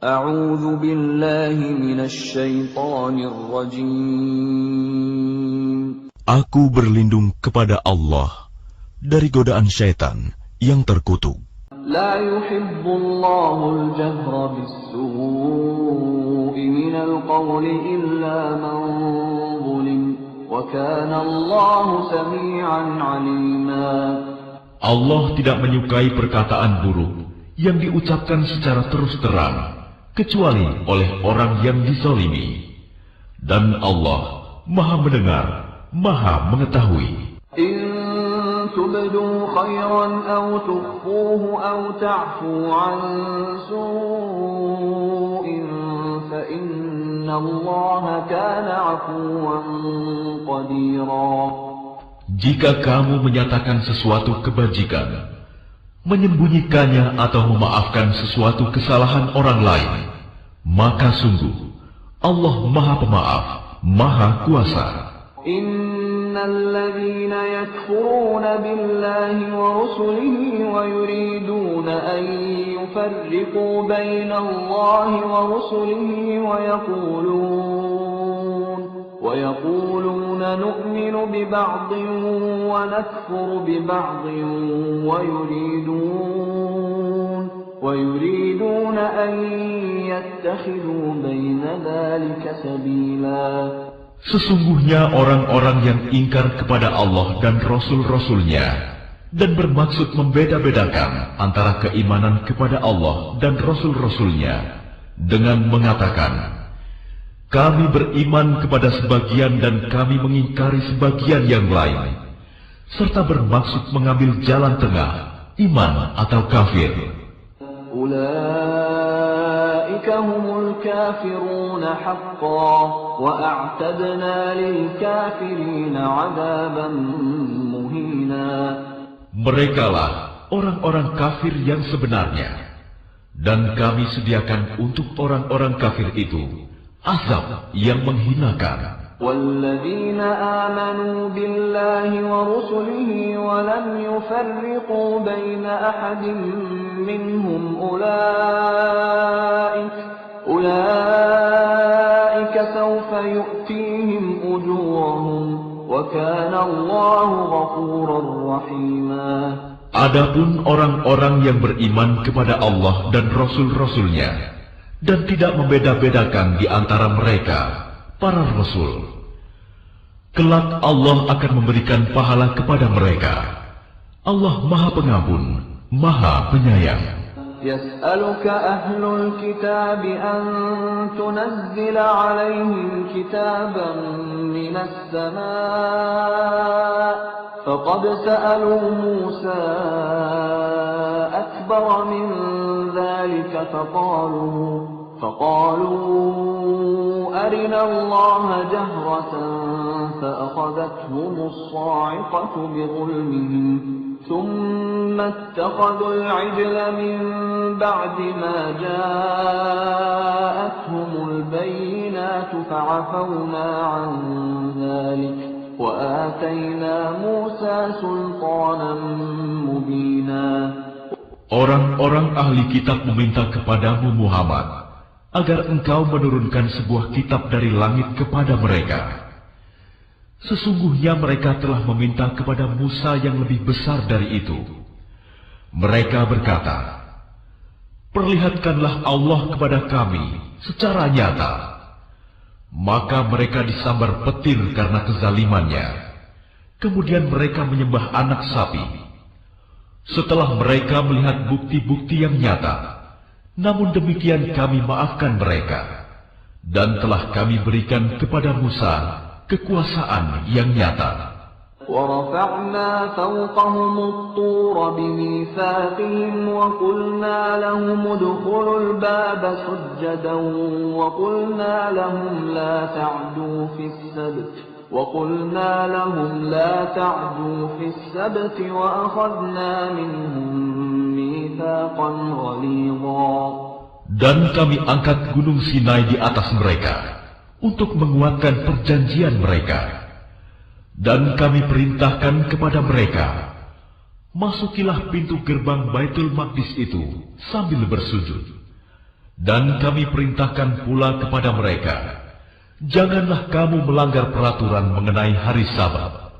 A'udzu billahi minasy syaithanir rajim. Aku berlindung kepada Allah dari godaan syaitan yang terkutuk. La yuhibbullahu al-jahra bis-su'i minal qawli illa man zulim wa kana Allahu sami'an 'alima. Allah tidak menyukai perkataan buruk yang diucapkan secara terus terang kecuali oleh orang yang dizalimi, dan Allah Maha mendengar, Maha mengetahui. In tubdu khairan aw tukhfuhu aw ta'fu 'an su'in fa inna Allaha kana 'afuwan qadira. Jika kamu menyatakan sesuatu kebajikan, menyembunyikannya atau memaafkan sesuatu kesalahan orang lain, maka sungguh Allah Maha Pemaaf, Maha Kuasa. Innalladzina yakfuruna billahi wa rusulihi wa yuriduna an yufarriqu baina Allahi wa rusulihi ويقولون نؤمن ببعض ونكفر ببعض ويريدون أن يتخذوا بين ذلك سبيلا. Sesungguhnya orang-orang yang ingkar kepada Allah dan Rasul-Rasulnya dan bermaksud membeda-bedakan antara keimanan kepada Allah dan Rasul-Rasulnya dengan mengatakan, kami beriman kepada sebagian dan kami mengingkari sebagian yang lain, serta bermaksud mengambil jalan tengah, iman atau kafir. Ulaika humul kafiruna haqqan wa a'tadna lil kafirina 'adaban muhina. Merekalah orang-orang kafir yang sebenarnya, dan kami sediakan untuk orang-orang kafir itu azab yang menghinakan. وَالَّذِينَ آمَنُوا بِاللَّهِ وَرُسُلِهِ وَلَمْ يُفَرِّقُوا بَيْنَ أَحَدٍ مِّنْهُمْ أُولَئِكَ سَوْفَ يُؤْتِيهِمْ أُجُورَهُمْ وَكَانَ اللَّهُ غَفُورًا رَّحِيمًا. Adapun orang-orang yang beriman kepada Allah dan Rasul-Rasulnya dan tidak membeda-bedakan di antara mereka, para Rasul, kelak Allah akan memberikan pahala kepada mereka. Allah Maha Pengampun, Maha Penyayang. يسألك أهل الكتاب أن تنزل عليهم كتابا من السماء فقد سألوا موسى أكبر من ذلك فقالوا أرنا الله جهرة فأخذتهم الصاعقة بظلمهم ثم اتخذوا العجل من بعد ما جاءتهم البينات فعفونا عن ذلك وآتينا موسى سلطانا مبينا. Orang-orang ahli kitab meminta kepadamu Muhammad agar engkau menurunkan sebuah kitab dari langit kepada mereka. Sesungguhnya mereka telah meminta kepada Musa yang lebih besar dari itu. Mereka berkata, perlihatkanlah Allah kepada kami secara nyata. Maka mereka disambar petir karena kezalimannya. Kemudian mereka menyembah anak sapi. Setelah mereka melihat bukti-bukti yang nyata, namun demikian kami maafkan mereka, dan telah kami berikan kepada Musa kekuasaan yang nyata. وَرَفَعْنَا فَوْقَهُمُ الطُّورَ بِمِيثَاقِهِمْ وَقُلْنَا لَهُمُ ادْخُلُوا الْبَابَ سُجَّدًا وَقُلْنَا لَهُمْ لَا تَعْدُوا فِي السَّبْتِ وَأَخَذْنَا مِنْهُمْ مِيثَاقًا غَلِيظًا. Dan kami angkat gunung Sinai di atas mereka untuk menguatkan perjanjian mereka. Dan kami perintahkan kepada mereka, masukilah pintu gerbang Baitul Maqdis itu sambil bersujud. Dan kami perintahkan pula kepada mereka, janganlah kamu melanggar peraturan mengenai hari Sabat.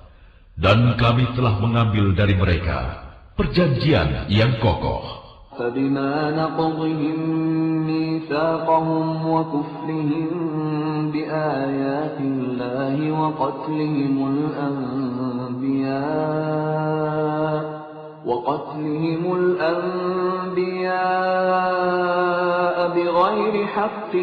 Dan kami telah mengambil dari mereka perjanjian yang kokoh. فبما نقضهم ميثاقهم وكفرهم بآيات الله وقتلهم الأنبياء بغير حق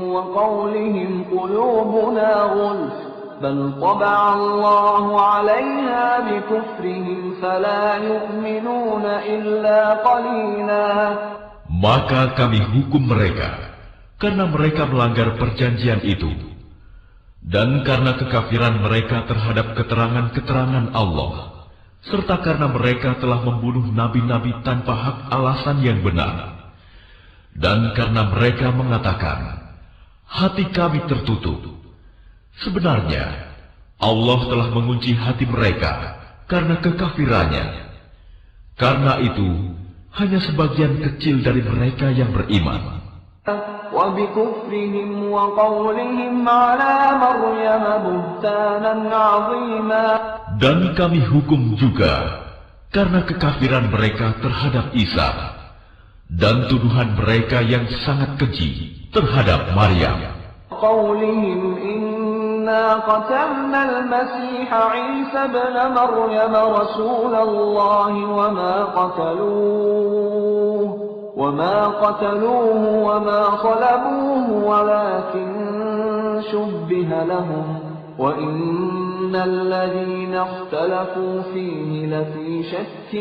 وقولهم قلوبنا غلف بل طبع الله عليها بكفرهم فلا يؤمنون إلا قليلا. Maka kami hukum mereka karena mereka melanggar perjanjian itu dan karena kekafiran mereka terhadap keterangan-keterangan Allah, serta karena mereka telah membunuh nabi-nabi tanpa hak alasan yang benar, dan karena mereka mengatakan, hati kami tertutup. Sebenarnya, Allah telah mengunci hati mereka karena kekafirannya. Karena itu, hanya sebagian kecil dari mereka yang beriman. Dan kami hukum juga karena kekafiran mereka terhadap Isa dan tuduhan mereka yang sangat keji terhadap Maryam. إنا قتلنا المسيح عيسى ابن مريم رسول الله وما قتلوه وما صلبوه ولكن شبه لهم وإن الذين اختلفوا فيه لفي شك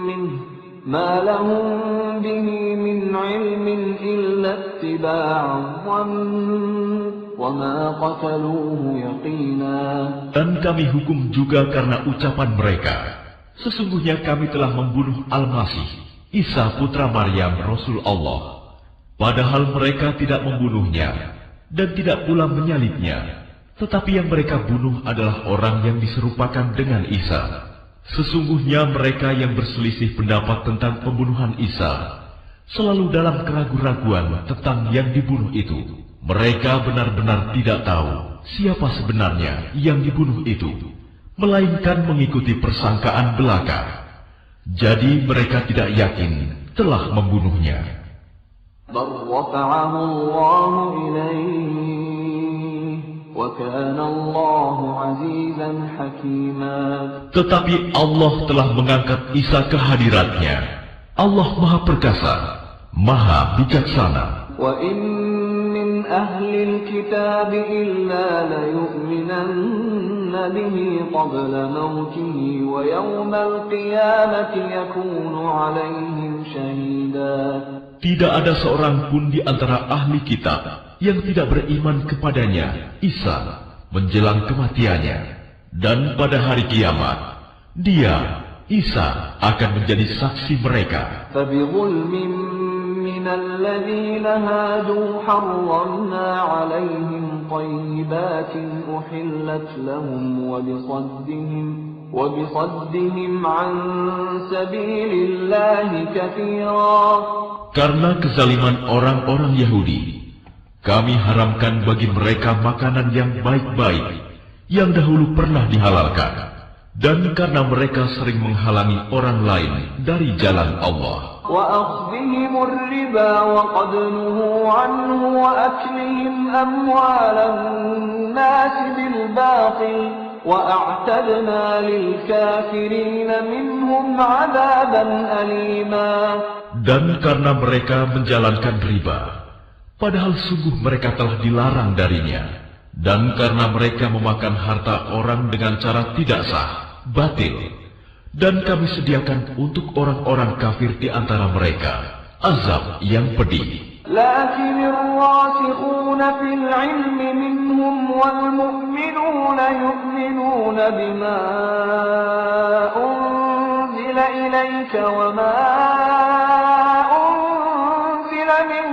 منه ما لهم به من علم إلا اتباع الظن Dan kami hukum juga karena ucapan mereka, sesungguhnya kami telah membunuh Al-Masih, Isa putra Maryam Rasul Allah. Padahal mereka tidak membunuhnya dan tidak pula menyalibnya, tetapi yang mereka bunuh adalah orang yang diserupakan dengan Isa. Sesungguhnya mereka yang berselisih pendapat tentang pembunuhan Isa selalu dalam keraguan-raguan tentang yang dibunuh itu. Mereka benar-benar tidak tahu siapa sebenarnya yang dibunuh itu, melainkan mengikuti persangkaan belaka. Jadi mereka tidak yakin telah membunuhnya. Tetapi Allah telah mengangkat Isa ke hadiratnya. Allah Maha Perkasa, Maha Bijaksana. أهل الكتاب إلا ليؤمنن به قبل موته ويوم القيامة يكون عليهم شهيدا. Tidak ada seorang pun di antara ahli kitab yang tidak beriman kepadanya, Isa, menjelang kematiannya. Dan pada hari kiamat, dia, Isa, akan menjadi saksi mereka. من الذين هادوا حرمنا عليهم طيبات أحلت لهم وبصدهم عن سبيل الله كثيرا. Karena kezaliman orang-orang Yahudi, kami haramkan bagi mereka makanan yang baik-baik yang dahulu pernah dihalalkan, dan karena mereka sering menghalangi orang lain dari jalan Allah. وأخذهم الربا وقد نهوا عنه وأكلهم أموال الناس بالباطل وأعتدنا للكافرين منهم عذابا أليما. Dan karena mereka menjalankan riba, padahal sungguh mereka telah dilarang darinya, dan karena mereka memakan harta orang dengan cara tidak sah, batil, dan kami sediakan untuk orang-orang kafir di antara mereka azab yang pedih. لكن الراسخون في العلم منهم والمؤمنون يؤمنون بما أنزل إليك وما أنزل من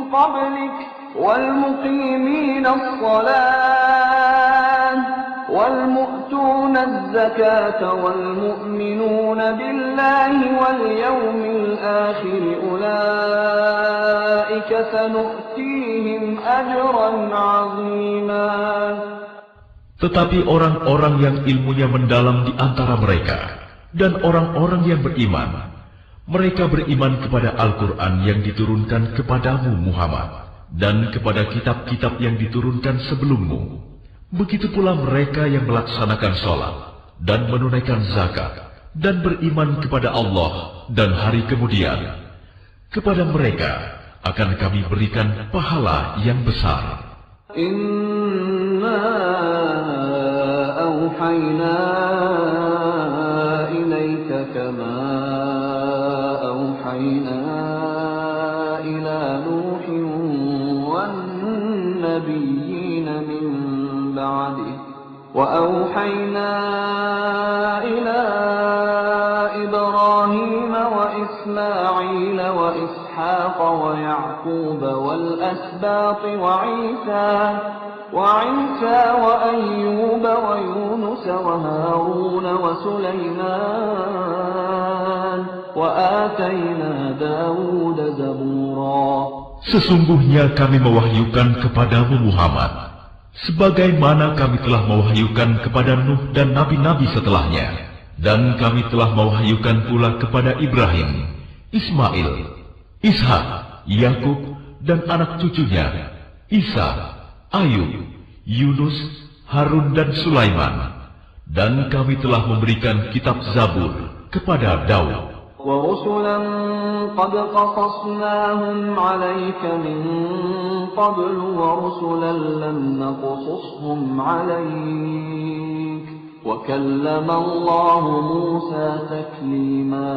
قبلك والمقيمين الصلاة والمؤتون الزكاة والمؤمنون بالله واليوم الآخر أولئك سنؤتيهم أجرا عظيما. Tetapi orang-orang yang ilmunya mendalam di antara mereka dan orang-orang yang beriman, mereka beriman kepada Al-Quran yang diturunkan kepadamu Muhammad dan kepada kitab-kitab yang diturunkan sebelummu. Begitu pula mereka yang melaksanakan sholat dan menunaikan zakat dan beriman kepada Allah dan hari kemudian. Kepada mereka akan kami berikan pahala yang besar. Inna awhayna ilaika kama awhayna ila Nuhin wan nabiyyina min ba'dih wa awhayna ila Ibrahim wa Ismail wa Ishaq wa Ya'qub wal asbaq wa Isa wa Ayyub wa Yunus wa Harun wa Sulaiman wa atayna Dawud zabura. Sesungguhnya kami mewahyukan kepadamu Muhammad, sebagaimana kami telah mewahyukan kepada Nuh dan nabi-nabi setelahnya. Dan kami telah mewahyukan pula kepada Ibrahim, Ismail, Ishak, Yakub dan anak cucunya, Isa, Ayub, Yunus, Harun dan Sulaiman. Dan kami telah memberikan kitab Zabur kepada Daud. وَرُسُلًا قَدْ قَصَصْنَاهُمْ عَلَيْكَ مِنْ قَبْلُ وَرُسُلًا لَمْ نَقْصُصْهُمْ عَلَيْكَ وَكَلَّمَ اللَّهُ مُوسَى تَكْلِيمًا.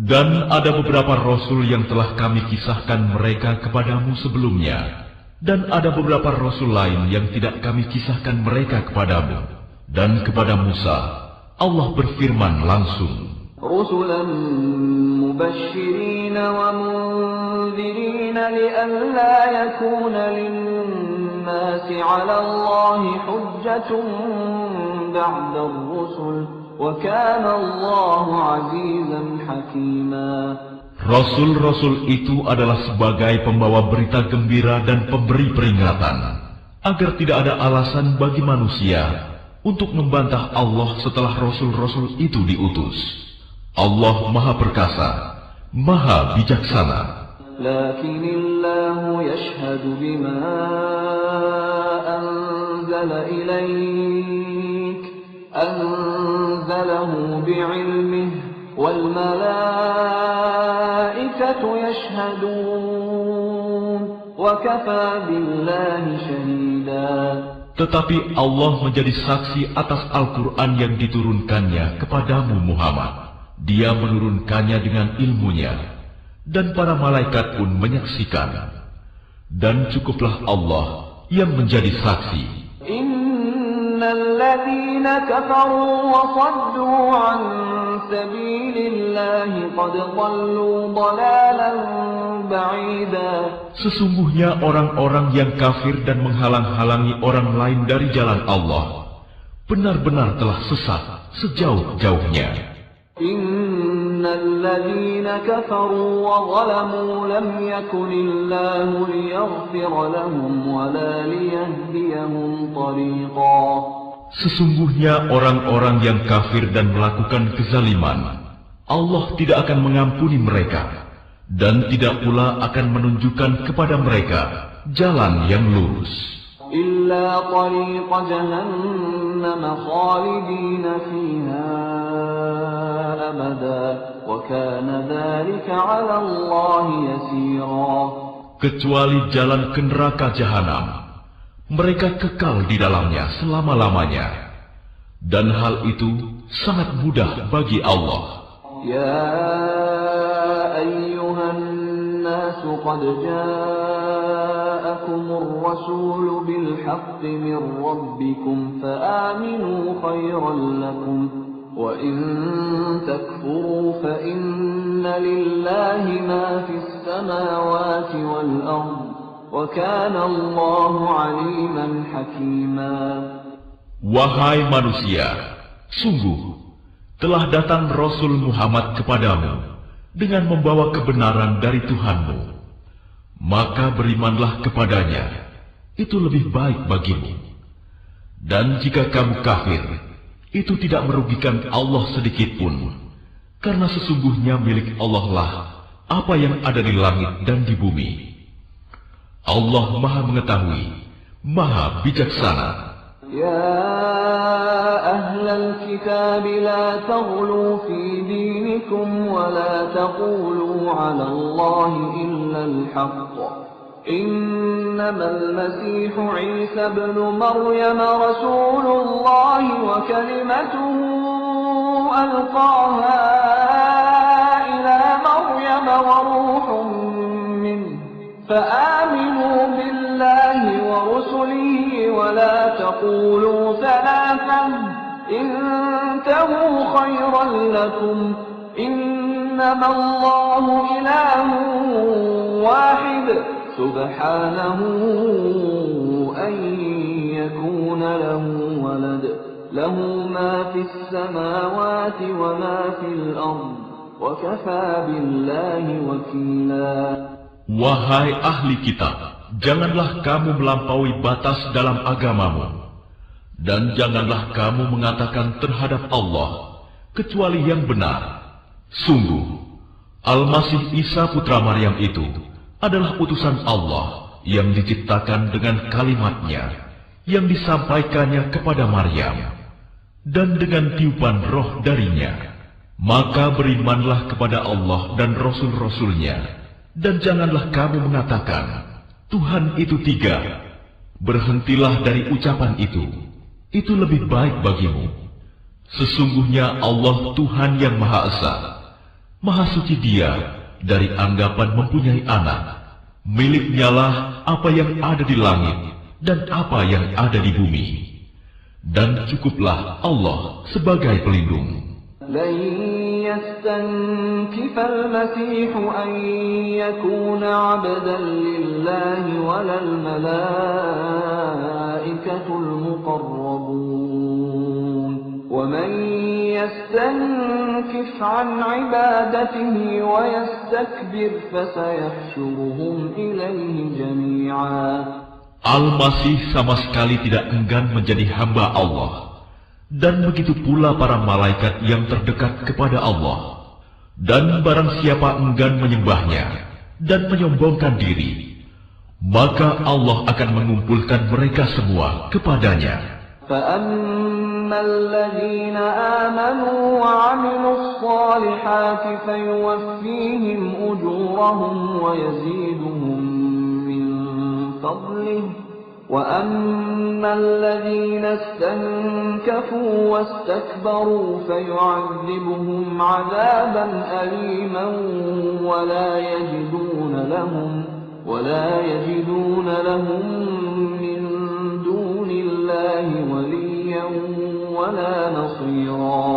Dan ada beberapa rasul yang telah kami kisahkan mereka kepadamu sebelumnya, dan ada beberapa rasul lain yang tidak kami kisahkan mereka kepadamu. Dan kepada Musa Allah berfirman langsung, رُسُلًا مُبَشِّرِينَ وَمُنذِرِينَ لِئَلَّا يَكُونَ لِلنَّاسِ عَلَى اللَّهِ حُجَّةٌ بَعْدَ الرُّسُلِ وَكَانَ اللَّهُ عَزِيزًا حَكِيمًا. Rasul-rasul itu adalah sebagai pembawa berita gembira dan pemberi peringatan, agar tidak ada alasan bagi manusia untuk membantah Allah setelah rasul-rasul itu diutus. Allah Maha Perkasa, Maha Bijaksana. Lakinillahu yashhadu bima anzala ilaik, anzalahu bi'ilmihi wal malaikatu yashhadun wa kafa billahi shahida. Tetapi Allah menjadi saksi atas Al-Quran yang diturunkannya kepadamu Muhammad. Dia menurunkannya dengan ilmunya, dan para malaikat pun menyaksikan. Dan cukuplah Allah yang menjadi saksi. Innal ladzina kafaru wa saddu an sabilillahi qad dhallu dhalalan ba'ida. Sesungguhnya orang-orang yang kafir dan menghalang-halangi orang lain dari jalan Allah benar-benar telah sesat sejauh-jauhnya. Innal ladzina kafaru wa zalamu lam yakunillahu liyaghfira lahum wa la liyahdiyahum tariqa. Sesungguhnya orang-orang yang kafir dan melakukan kezaliman, Allah tidak akan mengampuni mereka dan tidak pula akan menunjukkan kepada mereka jalan yang lurus. Illa tariqa jahannam khalidina fiha abada wa kana dzalika 'ala Allah yasira. Kecuali jalan ke neraka jahanam, mereka kekal di dalamnya selama-lamanya, dan hal itu sangat mudah bagi Allah. Ya ayyuhan nas qad ja'akumur rasul bil haqqi min rabbikum fa'aminu khayran lakum wa in takfuru fa inna lillahi ma fis samawati wal ardh wa kana Allahu 'aliman hakima. Wahai manusia, sungguh telah datang Rasul Muhammad kepadamu dengan membawa kebenaran dari Tuhanmu. maka berimanlah kepadanya, itu lebih baik bagimu. Dan jika kamu kafir, itu tidak merugikan Allah sedikitpun, karena sesungguhnya milik Allah lah apa yang ada di langit dan di bumi. Allah Maha Mengetahui, Maha Bijaksana. يا أهل الكتاب لا تغلوا في دينكم ولا تقولوا على الله إلا الحق إنما المسيح عيسى ابن مريم رسول الله وكلمته ألقاها إلى مريم وروح منه فآمنوا بالله ورسله ولا تقولوا ثلاثة انتهوا خيرا لكم إنما الله إله واحد سبحانه أن يكون له ولد له ما في السماوات وما في الأرض وكفى بالله وكيلا. Wahai ahli kitab, janganlah kamu melampaui batas dalam agamamu, dan janganlah kamu mengatakan terhadap Allah kecuali yang benar. Sungguh, Al-Masih Isa putra Maryam itu adalah utusan Allah yang diciptakan dengan kalimat-Nya yang disampaikannya kepada Maryam, dan dengan tiupan roh darinya. Maka berimanlah kepada Allah dan Rasul-Rasul-Nya, dan janganlah kamu mengatakan, Tuhan itu tiga. Berhentilah dari ucapan itu lebih baik bagimu. Sesungguhnya Allah Tuhan yang Maha Esa, Maha Suci Dia dari anggapan mempunyai anak. Miliknya lah apa yang ada di langit dan apa yang ada di bumi. Dan cukuplah Allah sebagai pelindung. لن يستنكف المسيح أن يكون عبدا لله ولا الملائكة المقربون ومن يستنكف عن عبادته ويستكبر فسيحشرهم إليه جميعا. Al-Masih sama sekali tidak enggan menjadi hamba Allah. Dan begitu pula para malaikat yang terdekat kepada Allah. Dan barang siapa enggan menyembahnya dan menyombongkan diri, maka Allah akan mengumpulkan mereka semua kepadanya. فَأَمَّا الَّذِينَ آمَنُوا وَعَمِلُوا الصَّالِحَاتِ فَيُوَفِّيهِمْ أُجُورَهُمْ وَيَزِيدُهُم مِّن فَضْلِهِ وَأَمَّا الَّذِينَ اسْتَنكَفُوا وَاسْتَكْبَرُوا فَيُعَذِّبُهُمْ عَذَابًا أَلِيمًا وَلَا يَجِدُونَ لَهُم مِّن دُونِ اللَّهِ وَلِيًّا وَلَا نَصِيرًا.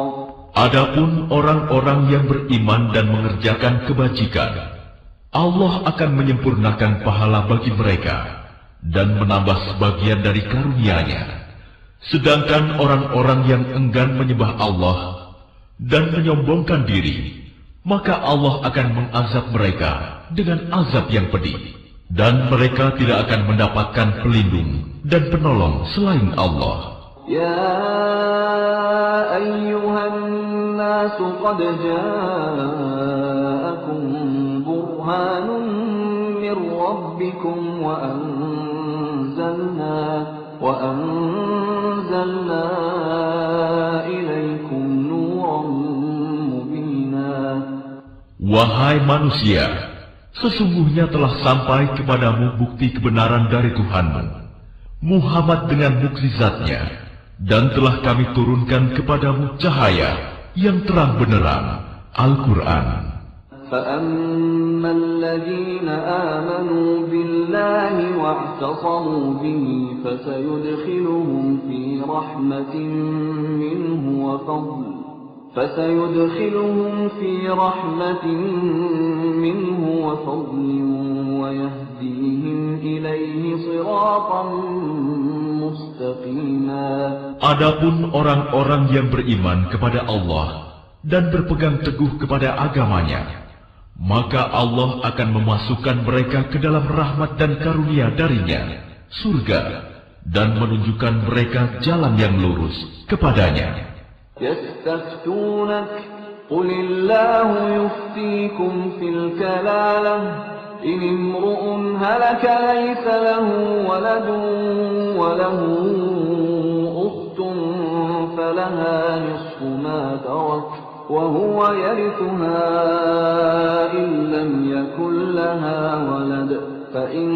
Adapun orang-orang yang beriman dan mengerjakan kebajikan, Allah akan menyempurnakan pahala bagi mereka dan menambah sebagian dari karunia-Nya. Sedangkan orang-orang yang enggan menyembah Allah dan menyombongkan diri, maka Allah akan mengazab mereka dengan azab yang pedih, dan mereka tidak akan mendapatkan pelindung dan penolong selain Allah. Ya ayyuhan nas qad ja'akum burhanun min rabbikum wa أنزلنا إليكم نورا مبينا. Wahai manusia, sesungguhnya telah sampai kepadamu bukti kebenaran dari Tuhanmu, Muhammad dengan mukjizatnya, dan telah kami turunkan kepadamu cahaya yang terang benderang, Al-Quran. فَأَمَّا الَّذِينَ آمَنُوا بِاللَّهِ وَاعْتَصَمُوا بِهِ فَسَيُدْخِلُهُمْ فِي رَحْمَةٍ مِّنْهُ وَفَضْلٍ وَيَهْدِيهِمْ إِلَيْهِ صِرَاطًا مُسْتَقِيمًا. Adapun orang-orang yang beriman kepada Allah dan berpegang teguh kepada agamanya, maka Allah akan memasukkan mereka ke dalam rahmat dan karunia darinya, surga, dan menunjukkan mereka jalan yang lurus kepadanya. يستفتونك قل الله يفتيكم في الكلالة إن امرؤ هلك ليس له ولد وله أخت فلها نصف ما ترك وهو يرثها إن لم يكن لها ولد فإن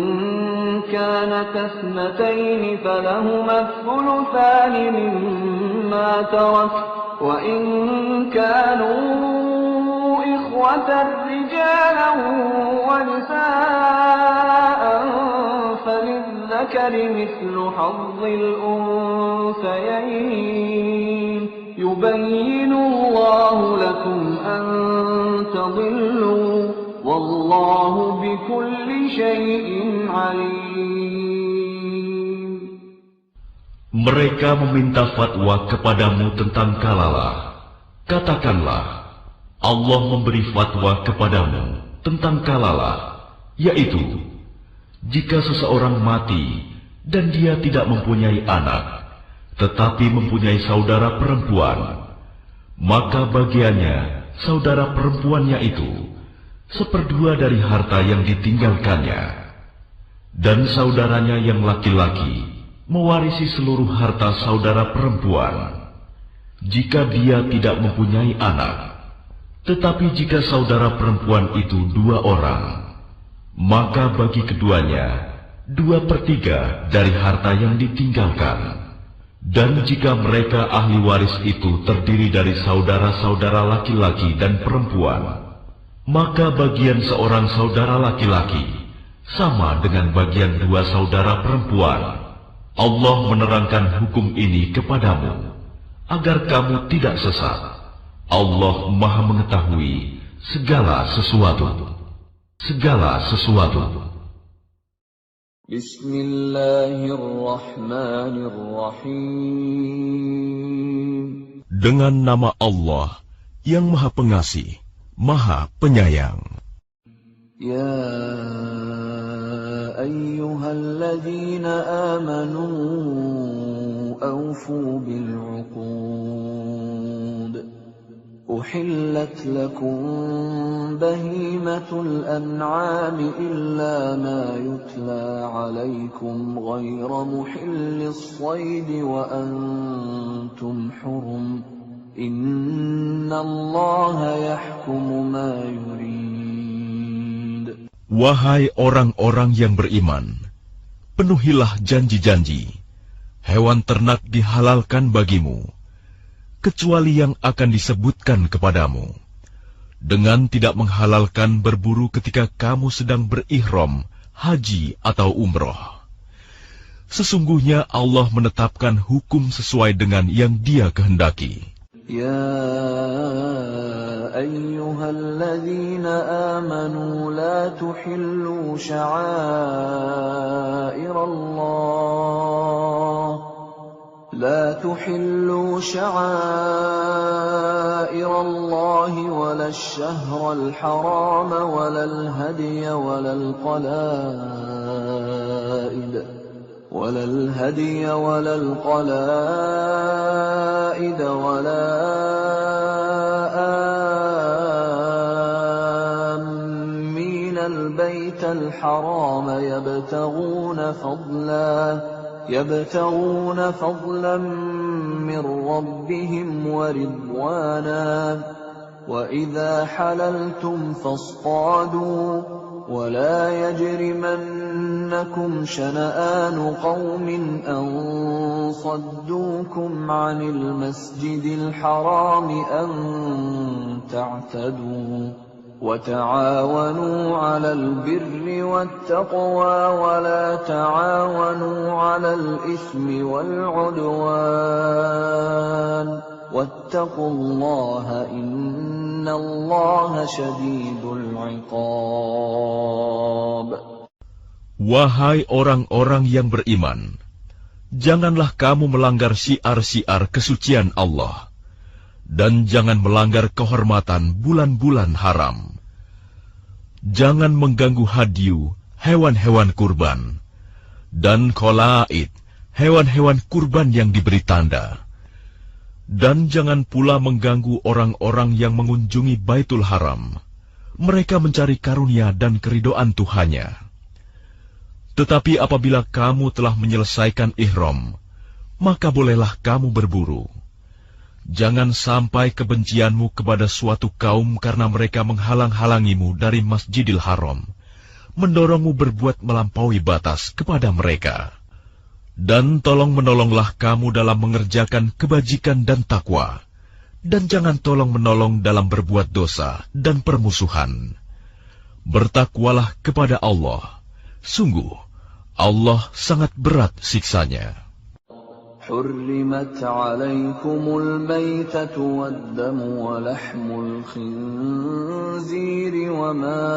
كانت اثنتين فلهما الثلثان مما ترك وإن كانوا إخوة رجالا ونساء فللذكر مثل حظ الأنثيين يبين الله لكم أن تضلوا والله بكل شيء عليم. Mereka meminta fatwa kepadamu tentang kalalah. Katakanlah, Allah memberi fatwa kepadamu tentang kalalah, yaitu jika seseorang mati dan dia tidak mempunyai anak, tetapi mempunyai saudara perempuan, maka bagiannya saudara perempuannya itu 1/2 dari harta yang ditinggalkannya, dan saudaranya yang laki-laki mewarisi seluruh harta saudara perempuan jika dia tidak mempunyai anak. Tetapi jika saudara perempuan itu 2 orang, maka bagi keduanya 2/3 dari harta yang ditinggalkan. Dan jika mereka ahli waris itu terdiri dari saudara-saudara laki-laki dan perempuan, maka bagian seorang saudara laki-laki sama dengan bagian 2 saudara perempuan. Allah menerangkan hukum ini kepadamu agar kamu tidak sesat. Allah Maha mengetahui segala sesuatu. Bismillahirrahmanirrahim. Dengan nama Allah yang Maha Pengasih, Maha Penyayang. Ya ayyuhalladzina amanu awfu bil'uqud. Uhillat lakum bahimatul an'ami illa ma yutla alaykum ghayra muhillis saydi wa antum hurum. Innallaha yahkumu ma yurid. Wahai orang-orang yang beriman, penuhilah janji-janji. Hewan ternak dihalalkan bagimu, kecuali yang akan disebutkan kepadamu, dengan tidak menghalalkan berburu ketika kamu sedang berihram, haji atau umroh. Sesungguhnya Allah menetapkan hukum sesuai dengan yang Dia kehendaki. Ya ayyuhalladzina amanu la tuhillu sya'airallah لا تحلوا شعائر الله ولا الشهر الحرام ولا الهدي ولا القلائد ولا آمين البيت الحرام يبتغون فضلا من ربهم ورضوانا وإذا حللتم فاصطادوا ولا يجرمنكم شنآن قوم أن صدوكم عن المسجد الحرام أن تعتدوا وتعاونوا على البر والتقوى ولا تعاونوا على الإثم والعدوان واتقوا الله إن الله شديد العقاب. Wahai orang-orang yang beriman, janganlah kamu melanggar syiar-syiar kesucian Allah, dan jangan melanggar kehormatan bulan-bulan haram. Jangan mengganggu hadyu, hewan-hewan kurban, dan kholaid, hewan-hewan kurban yang diberi tanda. Dan jangan pula mengganggu orang-orang yang mengunjungi Baitul Haram. Mereka mencari karunia dan keridoan Tuhannya. Tetapi apabila kamu telah menyelesaikan ihram, maka bolehlah kamu berburu. Jangan sampai kebencianmu kepada suatu kaum karena mereka menghalang-halangimu dari Masjidil Haram, mendorongmu berbuat melampaui batas kepada mereka. Dan tolong-menolonglah kamu dalam mengerjakan kebajikan dan takwa, dan jangan tolong-menolong dalam berbuat dosa dan permusuhan. Bertakwalah kepada Allah. Sungguh, Allah sangat berat siksanya. حرمت عليكم الميتة والدم ولحم الخنزير وما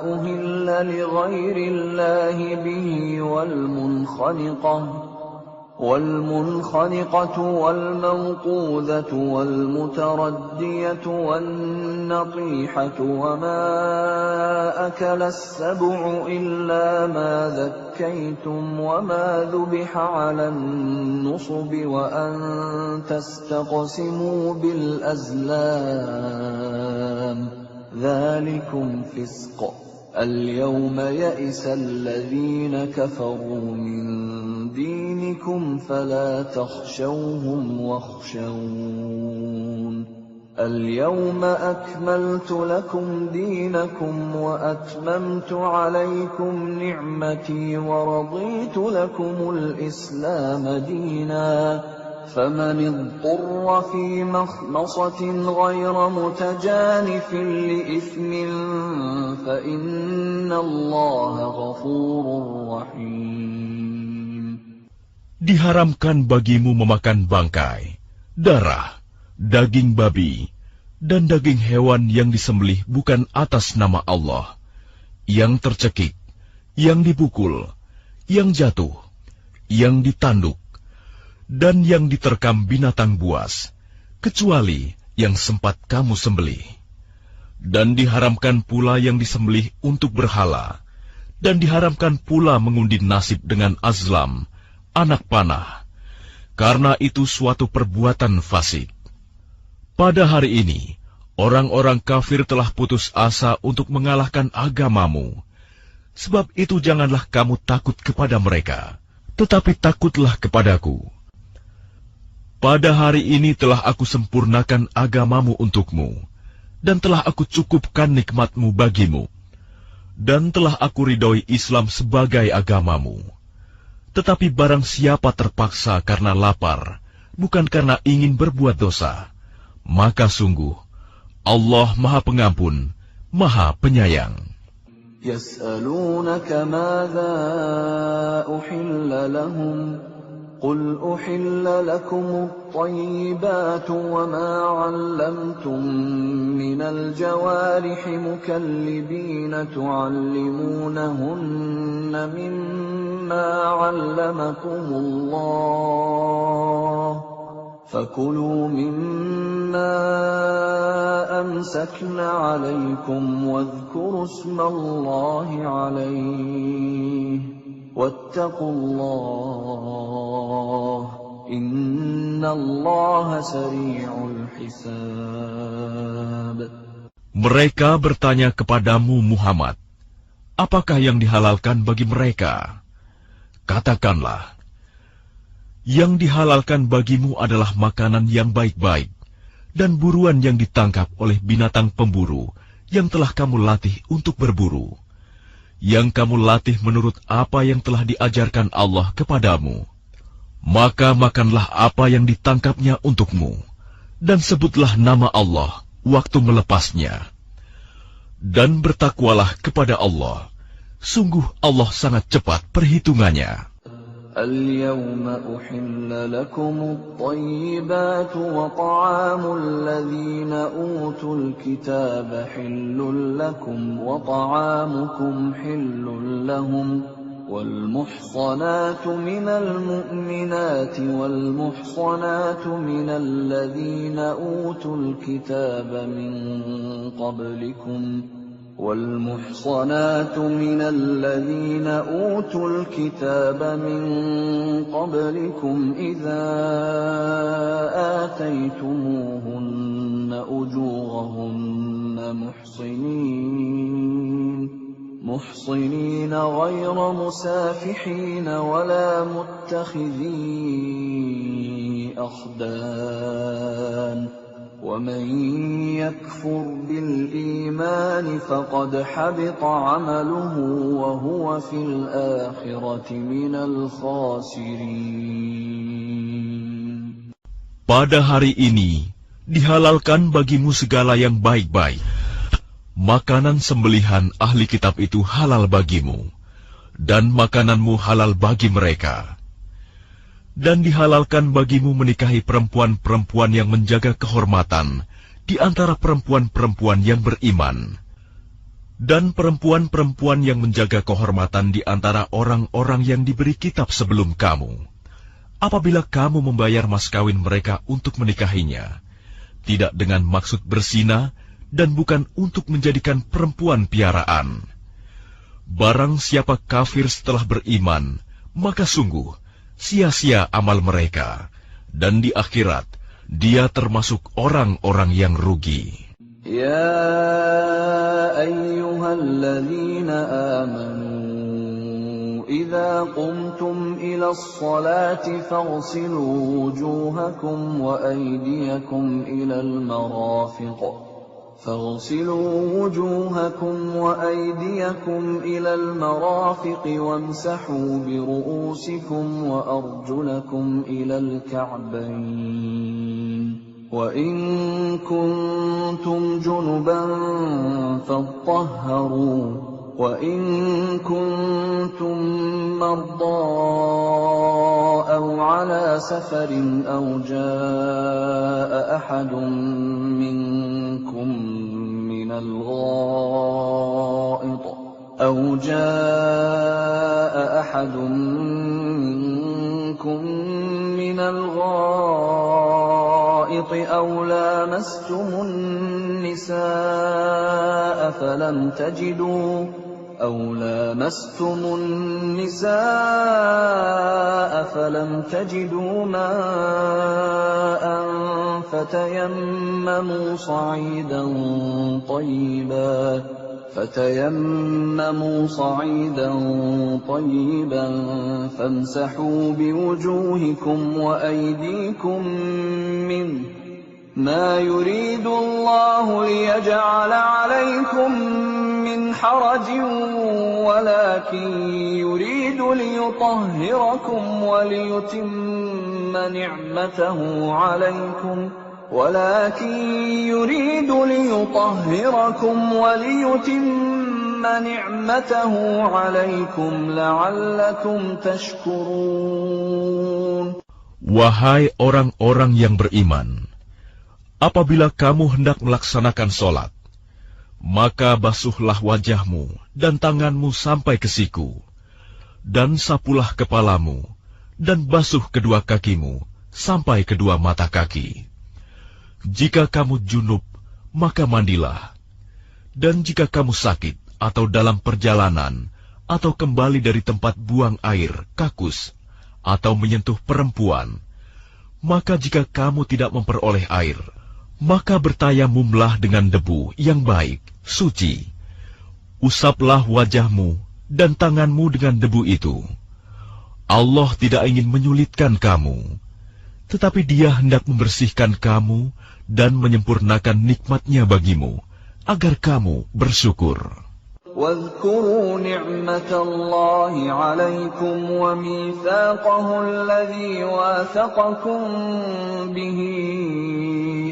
أهل لغير الله به والمنخنقة والموقوذة والمتردية والنطيحة وما أكل السبع إلا ما ذكيتم وما ذبح على النصب وأن تستقسموا بالأزلام ذلكم فسق اليوم يئس الذين كفروا من دينكم فلا تخشوهم واخشون اليوم أكملت لكم دينكم وأتممت عليكم نعمتي ورضيت لكم الإسلام دينا فمن اضطر في مخمصة غير متجانف لإثم فإن الله غفور رحيم. Diharamkan bagimu memakan bangkai, darah, daging babi, dan daging hewan yang disembelih bukan atas nama Allah, yang tercekik, yang dipukul, yang jatuh, yang ditanduk, dan yang diterkam binatang buas, kecuali yang sempat kamu sembelih. Dan diharamkan pula yang disembelih untuk berhala, dan diharamkan pula mengundi nasib dengan azlam, anak panah, karena itu suatu perbuatan fasik. Pada hari ini, orang-orang kafir telah putus asa untuk mengalahkan agamamu. Sebab itu janganlah kamu takut kepada mereka, tetapi takutlah kepadaku. Pada hari ini telah aku sempurnakan agamamu untukmu, dan telah aku cukupkan nikmatmu bagimu, dan telah aku ridhoi Islam sebagai agamamu. Tetapi barang siapa terpaksa karena lapar, bukan karena ingin berbuat dosa, maka sungguh Allah Maha Pengampun, Maha Penyayang. Yas'alunaka madza uhilla lahum قل أحل لكم الطيبات وما علمتم من الجوارح مكلبين تعلمونهن مما علمكم الله فكلوا مما أمسكن عليكم واذكروا اسم الله عليه واتقوا الله إن الله سريع الحساب. Mereka bertanya kepadamu Muhammad, apakah yang dihalalkan bagi mereka? Katakanlah, yang dihalalkan bagimu adalah makanan yang baik-baik dan buruan yang ditangkap oleh binatang pemburu yang telah kamu latih untuk berburu, yang kamu latih menurut apa yang telah diajarkan Allah kepadamu. Maka makanlah apa yang ditangkapnya untukmu, dan sebutlah nama Allah waktu melepasnya. Dan bertakwalah kepada Allah. Sungguh Allah sangat cepat perhitungannya. اليوم أحل لكم الطيبات وطعام الذين أوتوا الكتاب حل لكم وطعامكم حل لهم والمحصنات من المؤمنات والمحصنات من الذين أوتوا الكتاب من قبلكم والمحصنات من الذين أوتوا الكتاب من قبلكم إذا آتيتموهن أجورهن محصنين غير مسافحين ولا متخذي أخدان ومن يكفر بالإيمان فقد حبط عمله وهو في الآخرة من الخاسرين. Pada hari ini dihalalkan bagimu segala yang baik-baik. Makanan sembelihan ahli kitab itu halal bagimu, dan makananmu halal bagi mereka. Dan dihalalkan bagimu menikahi perempuan-perempuan yang menjaga kehormatan di antara perempuan-perempuan yang beriman, dan perempuan-perempuan yang menjaga kehormatan di antara orang-orang yang diberi kitab sebelum kamu. Apabila kamu membayar mas kawin mereka untuk menikahinya, tidak dengan maksud berzina dan bukan untuk menjadikan perempuan piaraan. Barang siapa kafir setelah beriman, maka sungguh sia-sia amal mereka, dan di akhirat dia termasuk orang-orang yang rugi. Ya ayyuhalladzina amanu idza qumtum ilas salati faghsilu wujuhakum wa aydiyakum ilal marafiq إلى المرافق وامسحوا برؤوسكم وأرجلكم إلى الكعبين وإن كنتم جنبا فاطهروا وإن كنتم مرضى أو على سفر أو جاء أحد منكم من الغائط أو لامستم النساء فلم تجدوا ماء فتيمموا صعيدا طيبا فامسحوا بوجوهكم وأيديكم منه ما يريد الله ليجعل عليكم من حرج ولكن يريد ليطهركم وليتم نعمته عليكم لعلكم تشكرون. Wahai orang-orang yang beriman, apabila kamu hendak melaksanakan sholat, maka basuhlah wajahmu dan tanganmu sampai ke siku, dan sapulah kepalamu, dan basuh kedua kakimu sampai kedua mata kaki. Jika kamu junub, maka mandilah. Dan jika kamu sakit atau dalam perjalanan, atau kembali dari tempat buang air, kakus, atau menyentuh perempuan, maka jika kamu tidak memperoleh air, maka bertayamumlah dengan debu yang baik, suci. Usaplah wajahmu dan tanganmu dengan debu itu. Allah tidak ingin menyulitkan kamu, tetapi Dia hendak membersihkan kamu dan menyempurnakan nikmat-Nya bagimu, agar kamu bersyukur. واذكروا نعمة الله عليكم وميثاقه الذي واثقكم به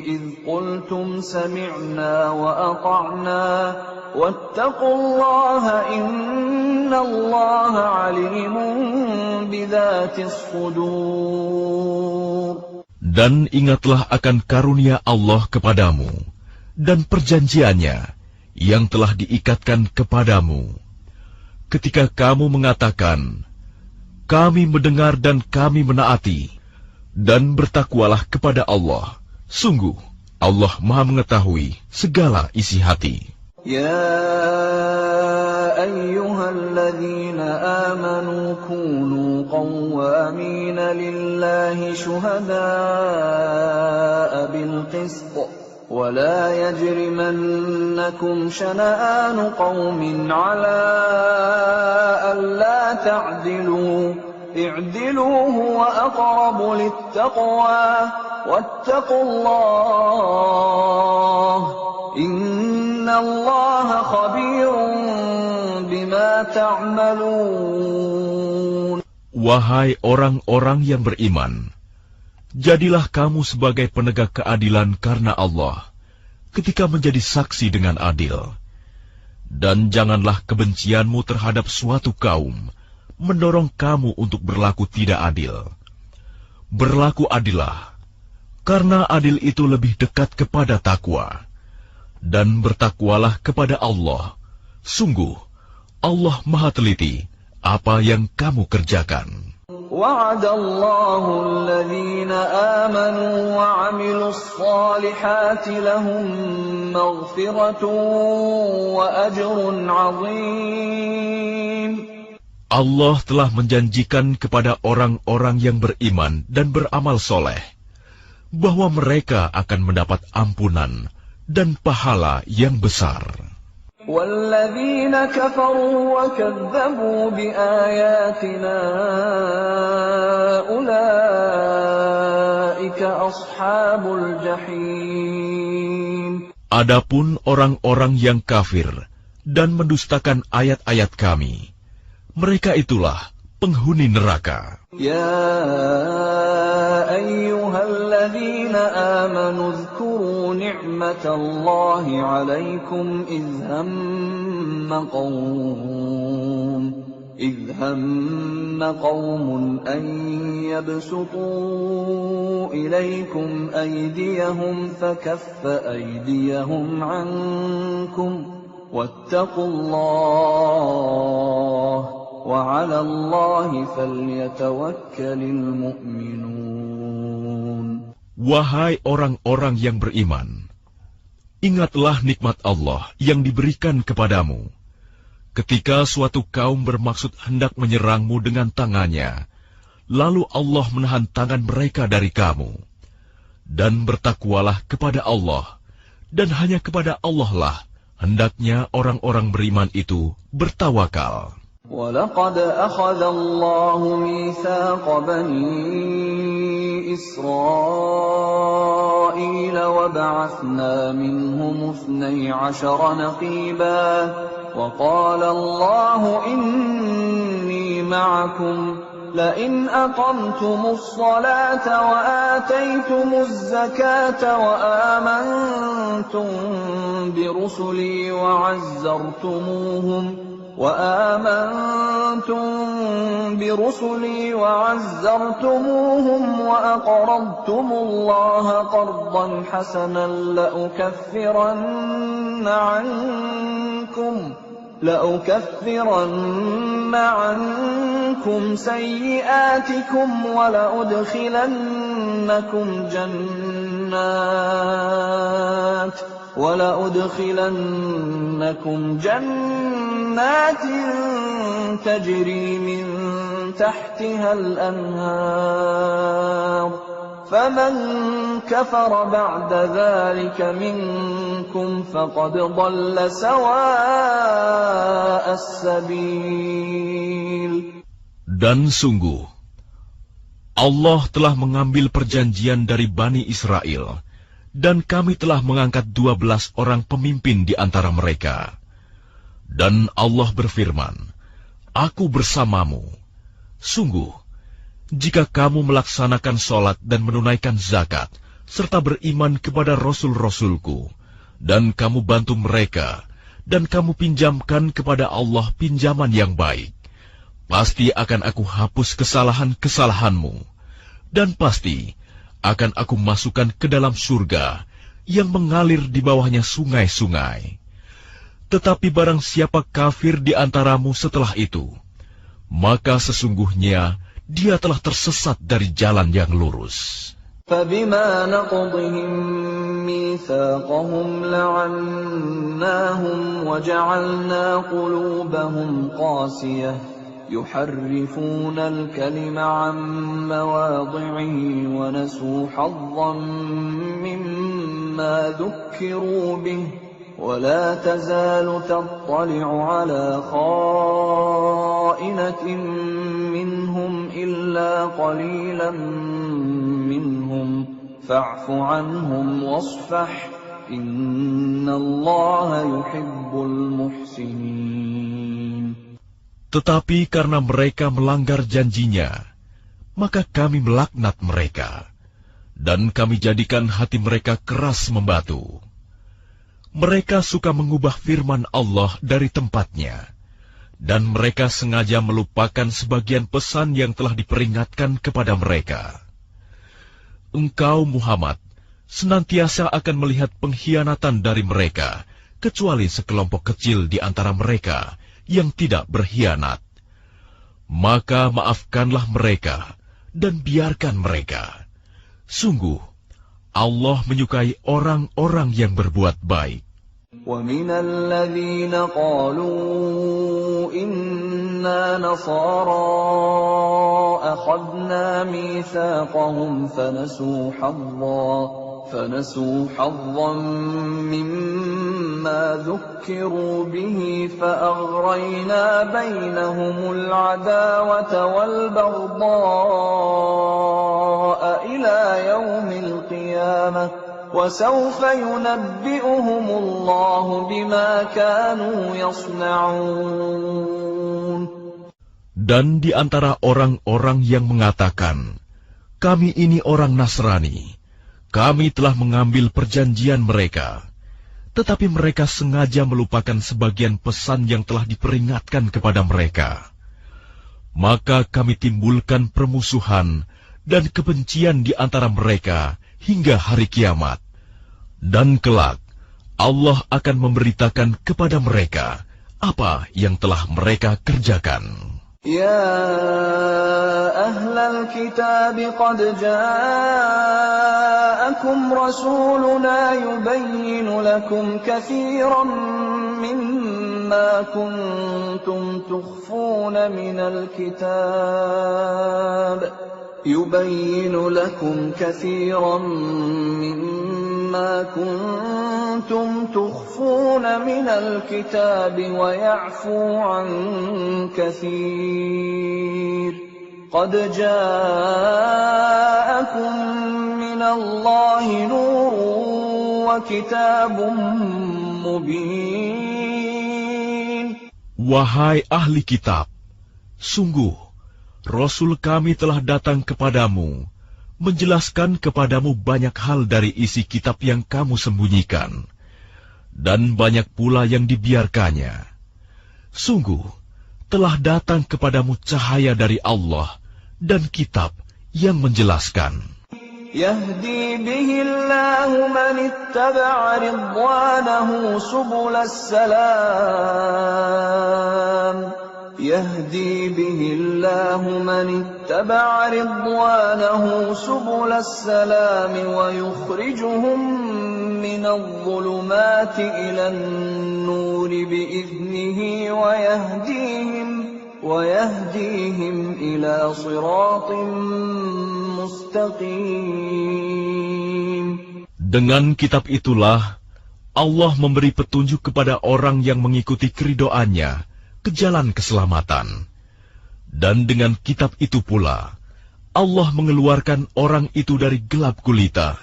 إذ قلتم سمعنا وأطعنا واتقوا الله إن الله عليم بذات الصدور. Dan ingatlah akan karunia Allah kepadamu dan perjanjiannya yang telah diikatkan kepadamu, ketika kamu mengatakan, kami mendengar dan kami menaati, dan bertakwalah kepada Allah. Sungguh, Allah Maha mengetahui segala isi hati. يا أيها الذين آمنوا كونوا قوامين لله شهداء بالقسط ولا يجرمنكم شنآن قوم على ألا تعدلوا اعدلوا هو أقرب للتقوى واتقوا الله إن الله خبير بما تعملون. Wahai orang-orang yang beriman, jadilah kamu sebagai penegak keadilan karena Allah ketika menjadi saksi dengan adil. Dan janganlah kebencianmu terhadap suatu kaum mendorong kamu untuk berlaku tidak adil. Berlaku adillah, karena adil itu lebih dekat kepada takwa. Dan bertakwalah kepada Allah. Sungguh, Allah Maha Teliti apa yang kamu kerjakan. وعد الله الذين آمنوا وعملوا الصالحات لهم مغفرة وأجر عظيم. Allah telah menjanjikan kepada orang-orang yang beriman dan beramal soleh bahwa mereka akan mendapat ampunan dan pahala yang besar. وَالَّذِينَ كَفَرُوا وَكَذَّبُوا بِآيَاتِنَا أُولَئِكَ أَصْحَابُ الْجَحِيمِ. Adapun orang-orang yang kafir dan mendustakan ayat-ayat kami, mereka itulah penghuni neraka. يا أيها الذين آمنوا اذكروا نعمة الله عليكم إذ هم قوم أن يبسطوا إليكم أيديهم فكف أيديهم عنكم واتقوا الله وعلى الله فليتوكل المؤمنون. Wahai orang-orang yang beriman, ingatlah nikmat Allah yang diberikan kepadamu. Ketika suatu kaum bermaksud hendak menyerangmu dengan tangannya, lalu Allah menahan tangan mereka dari kamu. Dan bertakwalah kepada Allah, dan hanya kepada Allah lah hendaknya orang-orang beriman itu bertawakal. وَلَقَدْ أَخَذَ اللَّهُ مِيثَاقَ بَنِي إِسْرَائِيلَ وَبَعَثْنَا مِنْهُمُ 12 نَقِيبًا وَقَالَ اللَّهُ إِنِّي مَعَكُمْ لَئِنْ أَقَمْتُمُ الصَّلَاةَ وَآتَيْتُمُ الزَّكَاةَ وَآمَنْتُمْ برسلي وعزرتموهم وأقرضتم الله قرضا حسنا لأكفرن عنكم سيئاتكم ولأدخلنكم جنات تجري من تحتها الأنهار فمن كفر بعد ذلك منكم فقد ضل سواء السبيل. Dan sungguh, Allah telah mengambil perjanjian dari Bani Israel, dan kami telah mengangkat 12 orang pemimpin di antara mereka. Dan Allah berfirman, Aku bersamamu. Sungguh, jika kamu melaksanakan sholat dan menunaikan zakat, serta beriman kepada Rasul-Rasulku, dan kamu bantu mereka, dan kamu pinjamkan kepada Allah pinjaman yang baik, pasti akan aku hapus kesalahan-kesalahanmu, dan pasti akan aku masukkan ke dalam surga yang mengalir di bawahnya sungai-sungai. Tetapi barang siapa kafir di antaramu setelah itu, maka sesungguhnya dia telah tersesat dari jalan yang lurus. فبما نقضهم ميثاقهم لعناهم وجعلنا قلوبهم قاسية يحرفون الكلم عن مواضعه ونسوا حظا مما ذكروا به ولا تزال تطلع على خائنة منهم إلا قليلا منهم فاعف عنهم واصفح إن الله يحب المحسنين. Tetapi karena mereka melanggar janjinya, maka kami melaknat mereka, dan kami jadikan hati mereka keras membatu. Mereka suka mengubah firman Allah dari tempatnya, dan mereka sengaja melupakan sebagian pesan yang telah diperingatkan kepada mereka. Engkau, Muhammad, senantiasa akan melihat pengkhianatan dari mereka, kecuali sekelompok kecil di antara mereka yang tidak berkhianat. Maka maafkanlah mereka dan biarkan mereka. Sungguh, Allah menyukai orang-orang yang berbuat baik. وَمِنَ الَّذِينَ قَالُوا إِنَّا نَصَارَى أَخَذْنَا مِيثَاقَهُمْ فَنَسُوا حَظًّا مِّمَّا ذُكِّرُوا بِهِ فَأَغْرَيْنَا بَيْنَهُمُ الْعَدَاوَةَ وَالْبَغْضَاءَ إِلَى يَوْمِ الْقِيَامَةِ وَسَوْفَ يُنَبِّئُهُمُ اللَّهُ بِمَا كَانُوا يَصْنَعُونَ. Dan di antara orang-orang yang mengatakan, kami ini orang Nasrani, kami telah mengambil perjanjian mereka, tetapi mereka sengaja melupakan sebagian pesan yang telah diperingatkan kepada mereka. Maka kami timbulkan permusuhan dan kebencian di antara mereka hingga hari kiamat. Dan kelak, Allah akan memberitakan kepada mereka apa yang telah mereka kerjakan. يا أهل الكتاب قد جاءكم رسولنا يبين لكم كثيرا مما كنتم تخفون من الكتاب ويعفو عن كثير قد جاءكم من الله نور وكتاب مبين. Wahai ahli kitab, sungguh Rasul kami telah datang kepadamu, menjelaskan kepadamu banyak hal dari isi kitab yang kamu sembunyikan, dan banyak pula yang dibiarkannya. Sungguh, telah datang kepadamu cahaya dari Allah dan kitab yang menjelaskan. يهدي به الله من اتبع رضوانه سبل السلام يهدي به الله من اتبع رضوانه سبل السلام ويخرجهم من الظلمات إلى النور بإذنه ويهديهم إلى صراط مستقيم. Dengan kitab itulah Allah memberi petunjuk kepada orang yang mengikuti keridhoannya ke jalan keselamatan. Dan dengan kitab itu pula, Allah mengeluarkan orang itu dari gelap gulita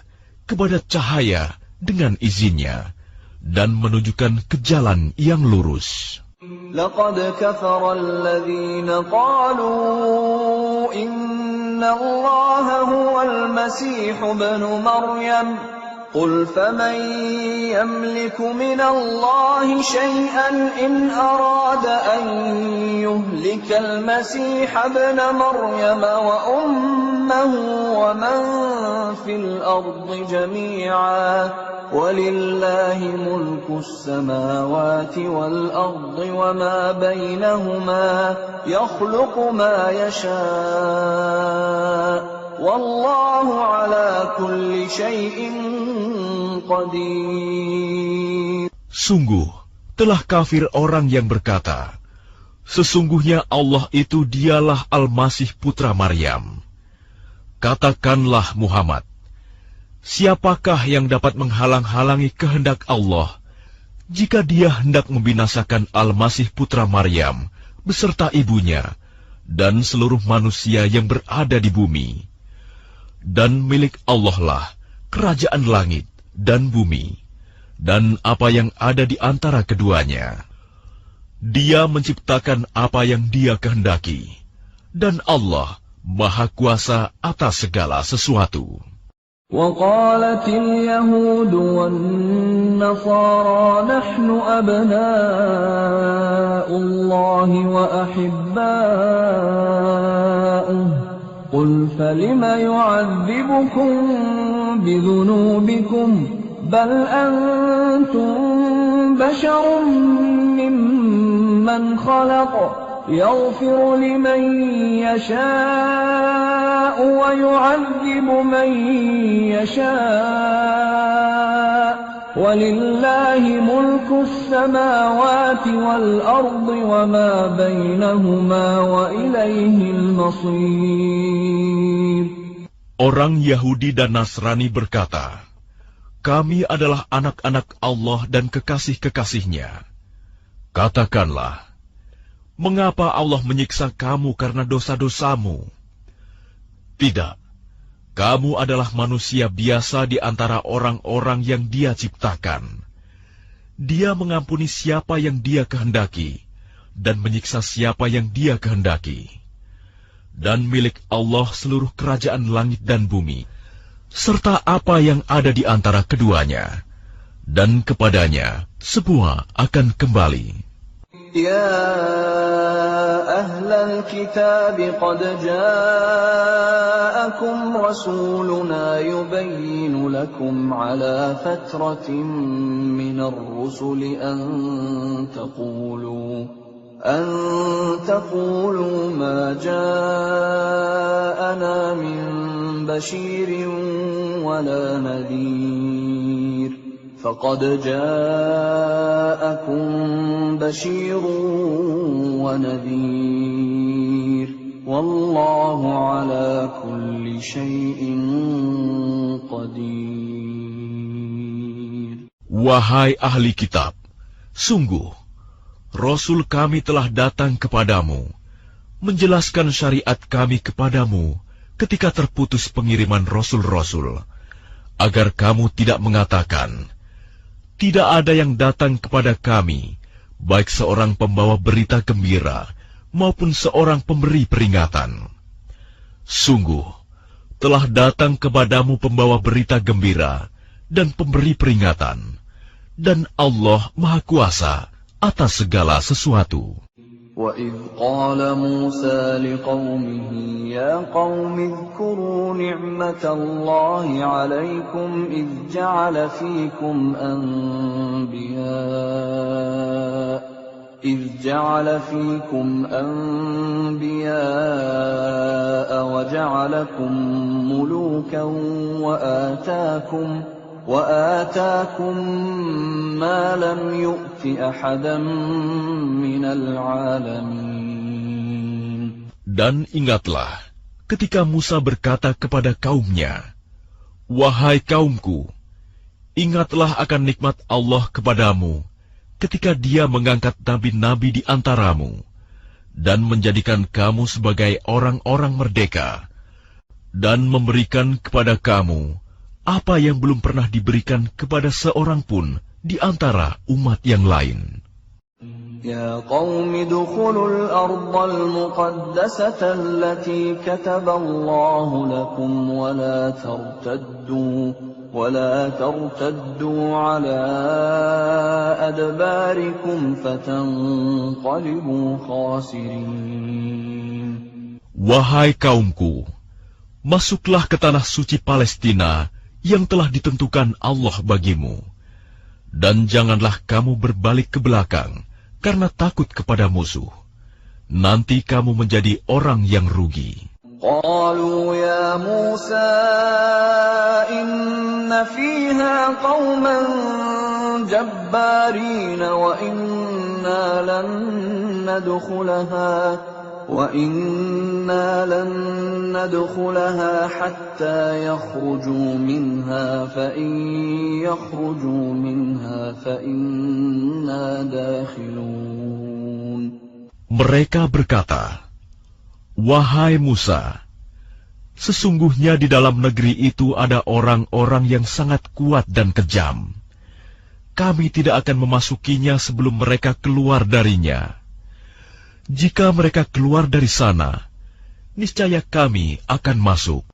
kepada cahaya dengan izinnya, dan menunjukkan ke jalan yang lurus. لقد كفر الذين قالوا إن الله هو المسيح ابن مريم قل فمن يملك من الله شيئا إن أراد أن يهلك المسيح ابن مريم وأمه ومن في الأرض جميعا ولله ملك السماوات والأرض وما بينهما يخلق ما يشاء wallahu ala kulli syai'in qadir. Sungguh, telah kafir orang yang berkata, sesungguhnya Allah itu dialah Al-Masih putra Maryam. Katakanlah Muhammad, siapakah yang dapat menghalang-halangi kehendak Allah jika dia hendak membinasakan Al-Masih putra Maryam beserta ibunya dan seluruh manusia yang berada di bumi? Dan milik Allah lah kerajaan langit dan bumi, dan apa yang ada di antara keduanya. Dia menciptakan apa yang Dia kehendaki, dan Allah Maha Kuasa atas segala sesuatu. وقالت اليهود والنصارى نحن أبناء الله وأحباؤه قل فلم يعذبكم بذنوبكم بل أنتم بشر ممن خلق يغفر لمن يشاء ويعذب من يشاء ولله ملك السماوات والأرض وما بينهما وإليه المصير. Orang Yahudi dan Nasrani berkata, kami adalah anak-anak Allah dan kekasih-kekasihnya. Katakanlah, mengapa Allah menyiksa kamu karena dosa-dosamu? Tidak, kamu adalah manusia biasa di antara orang-orang yang Dia ciptakan. Dia mengampuni siapa yang Dia kehendaki, dan menyiksa siapa yang Dia kehendaki. Dan milik Allah seluruh kerajaan langit dan bumi, serta apa yang ada di antara keduanya, dan kepadanya semua akan kembali. يا أهل الكتاب قد جاءكم رسولنا يبين لكم على فترة من الرسل أن تقولوا ما جاءنا من بشير ولا نذير فقد جاءكم بشير ونذير والله على كل شيء قدير. Wahai ahli kitab, sungguh Rasul kami telah datang kepadamu, menjelaskan syariat kami kepadamu ketika terputus pengiriman Rasul-Rasul, agar kamu tidak mengatakan, tidak ada yang datang kepada kami, baik seorang pembawa berita gembira maupun seorang pemberi peringatan. Sungguh, telah datang kepadamu pembawa berita gembira dan pemberi peringatan, dan Allah Maha Kuasa atas segala sesuatu. وَإِذْ قَالَ مُوسَى لِقَوْمِهِ يَا قَوْمِ اذْكُرُوا نِعْمَةَ اللَّهِ عَلَيْكُمْ إِذْ جَعَلَ فِيكُمْ أَنْبِيَاءَ وَجَعَلَكُمْ مُلُوكًا وآتاكم ما لم يؤت أحدا من العالمين. Dan ingatlah ketika Musa berkata kepada kaumnya, wahai kaumku, ingatlah akan nikmat Allah kepadamu ketika Dia mengangkat nabi-nabi di antaramu dan menjadikan kamu sebagai orang-orang merdeka dan memberikan kepada kamu apa yang belum pernah diberikan kepada seorang pun di antara umat yang lain. Ya qaumi dukhulul ardal muqaddasata allati kataballahu lakum wa la tartaddu ala adbarikum fatanqalibu khasirin. Wahai kaumku, masuklah ke tanah suci Palestina yang telah ditentukan Allah bagimu, dan janganlah kamu berbalik ke belakang karena takut kepada musuh. Nanti kamu menjadi orang yang rugi. قالوا يا موسى إن فيها قوما جبارين وإنا لن ندخلها حتى يخرجوا منها فإن يخرجوا منها فإنا داخلون. Mereka berkata, "Wahai Musa, sesungguhnya di dalam negeri itu ada orang-orang yang sangat kuat dan kejam. Kami tidak akan memasukinya sebelum mereka keluar darinya. Jika mereka keluar dari sana, niscaya kami akan masuk."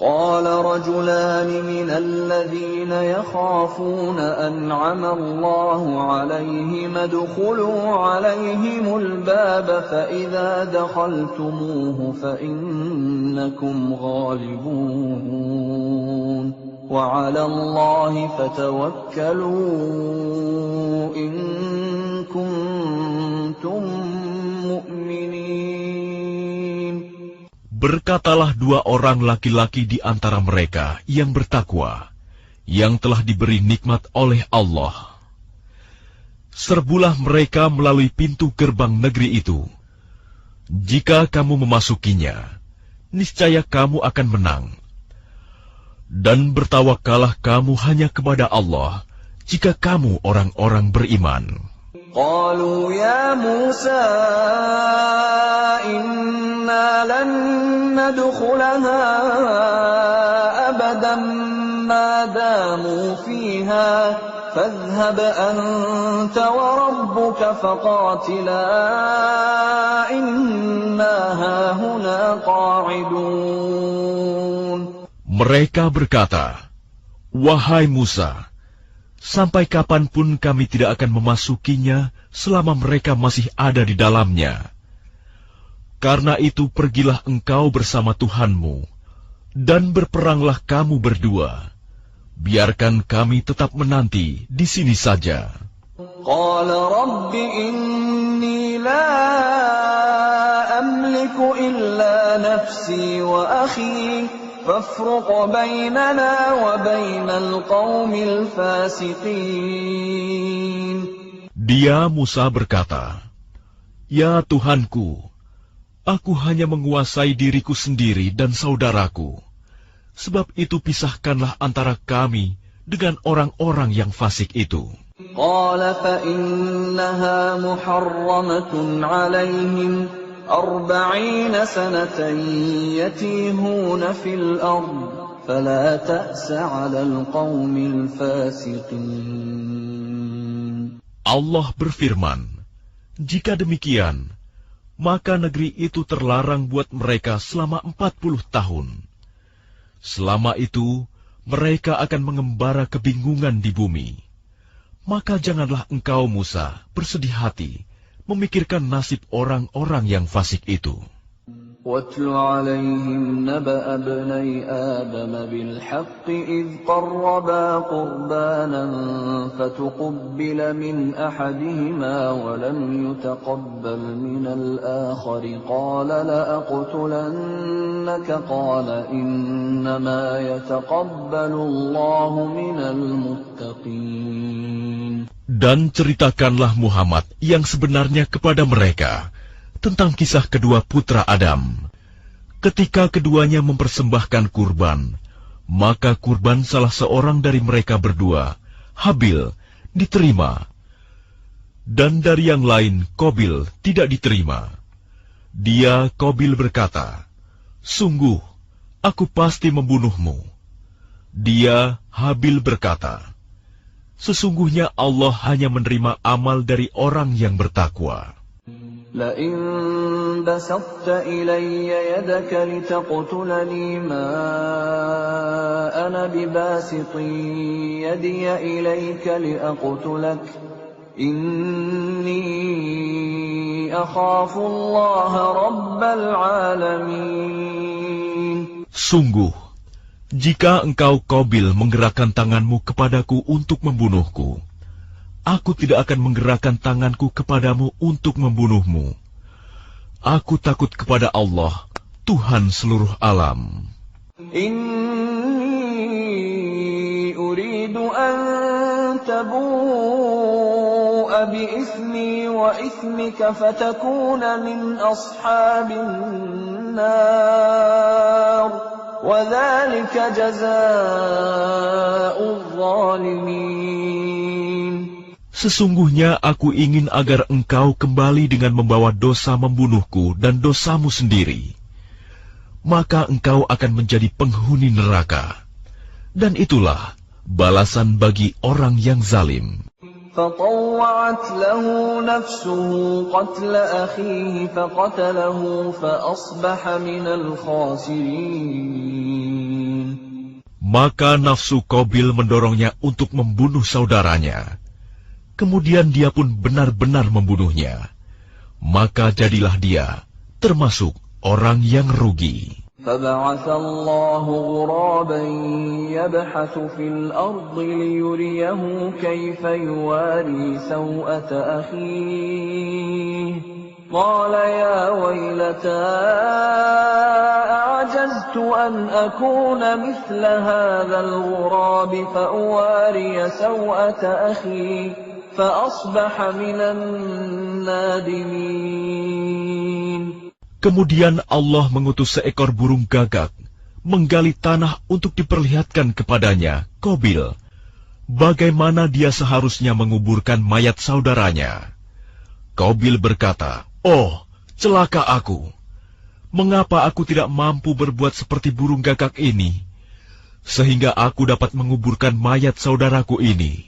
قال رجلان من الذين يخافون أنعم الله عليهم ادخلوا عليهم الباب فإذا دخلتموه فإنكم غالبون وعلى الله فتوكلوا إن كنتم مؤمنين. Berkatalah dua orang laki-laki di antara mereka yang bertakwa, yang telah diberi nikmat oleh Allah. Serbulah mereka melalui pintu gerbang negeri itu. Jika kamu memasukinya, niscaya kamu akan menang. Dan bertawakallah kamu hanya kepada Allah, jika kamu orang-orang beriman. قالوا يا موسى إنا لن ندخلها أبدا ما داموا فيها فاذهب أنت وربك فقاتلا إنا هاهنا قاعدون. Mereka berkata, "Wahai Musa, sampai kapanpun kami tidak akan memasukinya selama mereka masih ada di dalamnya. Karena itu pergilah engkau bersama Tuhanmu, dan berperanglah kamu berdua. Biarkan kami tetap menanti di sini saja." قال رب إني لا أملك إلا نفسي وأخي فافرق بيننا وبين القوم الفاسقين. Dia Musa berkata, "Ya Tuhanku, aku hanya menguasai diriku sendiri dan saudaraku. Sebab itu pisahkanlah antara kami dengan orang-orang yang fasik itu." قال فإنها محرمة عليهم 40 سنة يتيهون في الأرض فلا تأس على القوم الفاسقين. Allah berfirman, "Jika demikian, maka negeri itu terlarang buat mereka selama 40 tahun. Selama itu, mereka akan mengembara kebingungan di bumi. Maka janganlah engkau, Musa, bersedih hati memikirkan nasib orang-orang yang fasik itu." وَاتْلُ عَلَيْهِمْ نَبَأَ ابْنَيْ آدَمَ بِالْحَقِّ إِذْ قَرَّبَا قُرْبَانًا فَتُقُبِّلَ مِنْ أَحَدِهِمَا وَلَمْ يُتَقَبَّلْ مِنَ الْآخَرِ قَالَ لَأَقْتُلَنَّكَ قَالَ إِنَّمَا يَتَقَبَّلُ اللَّهُ مِنَ الْمُتَّقِينَ. Dan ceritakanlah Muhammad yang sebenarnya kepada mereka tentang kisah kedua putra Adam. Ketika keduanya mempersembahkan kurban, maka kurban salah seorang dari mereka berdua, Habil, diterima. Dan dari yang lain, Qabil, tidak diterima. Dia, Qabil, berkata, "Sungguh, aku pasti membunuhmu." Dia, Habil, berkata, "Sesungguhnya Allah hanya menerima amal dari orang yang bertakwa." لئن بسطت إلي يدك لتقتلني ما أنا بباسط يدي إليك لأقتلك إني أخاف الله رب العالمين. Sungguh, jika engkau Qabil menggerakkan tanganmu kepadaku untuk membunuhku, aku tidak akan menggerakkan tanganku kepadamu untuk membunuhmu. Aku takut kepada Allah, Tuhan seluruh alam. Inni uridu an tabu'a bi'ithmi wa ithmika fatakuna min ashabin nar wa dhalika jazaa'uz zalimin. Sesungguhnya aku ingin agar engkau kembali dengan membawa dosa membunuhku dan dosamu sendiri. Maka engkau akan menjadi penghuni neraka. Dan itulah balasan bagi orang yang zalim. فطوعت له نفسه قتل أخيه فقتله فأصبح من الخاسرين. Maka nafsu Qabil mendorongnya untuk membunuh saudaranya. Kemudian dia pun benar-benar membunuhnya. Maka jadilah dia termasuk orang yang rugi. فبعث الله غرابا يبحث في الأرض ليريه كيف يواري سوءة أخيه قال يا ويلتى أعجزت أن أكون مثل هذا الغراب فأواري سوءة أخي فأصبح من النادمين. Kemudian Allah mengutus seekor burung gagak, menggali tanah untuk diperlihatkan kepadanya, Qabil, bagaimana dia seharusnya menguburkan mayat saudaranya. Qabil berkata, "Oh, celaka aku! Mengapa aku tidak mampu berbuat seperti burung gagak ini, sehingga aku dapat menguburkan mayat saudaraku ini?"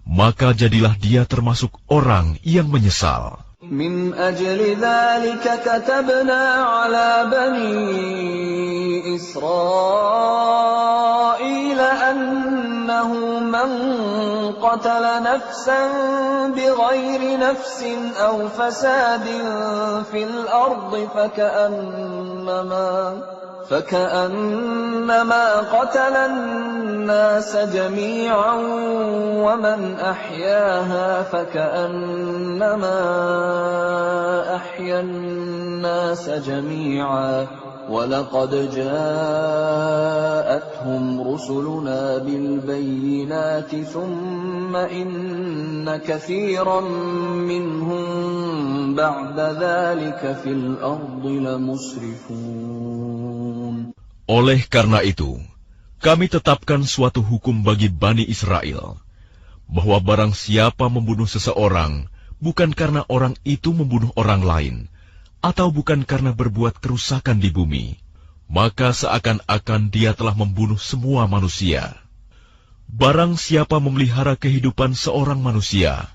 Maka jadilah dia termasuk orang yang menyesal. من أجل ذلك كتبنا على بني إسرائيل أنه من قتل نفسا بغير نفس أو فساد في الأرض فكأنما قتل الناس جميعا ومن أحياها فكأنما أحيا الناس جميعا ولقد جاءتهم رسلنا بالبينات ثم إن كثيرا منهم بعد ذلك في الأرض لمسرفون. Oleh karena itu, kami tetapkan suatu hukum bagi Bani Israel, bahwa barang siapa membunuh seseorang, bukan karena orang itu membunuh orang lain, atau bukan karena berbuat kerusakan di bumi, maka seakan-akan dia telah membunuh semua manusia. Barang siapa memelihara kehidupan seorang manusia,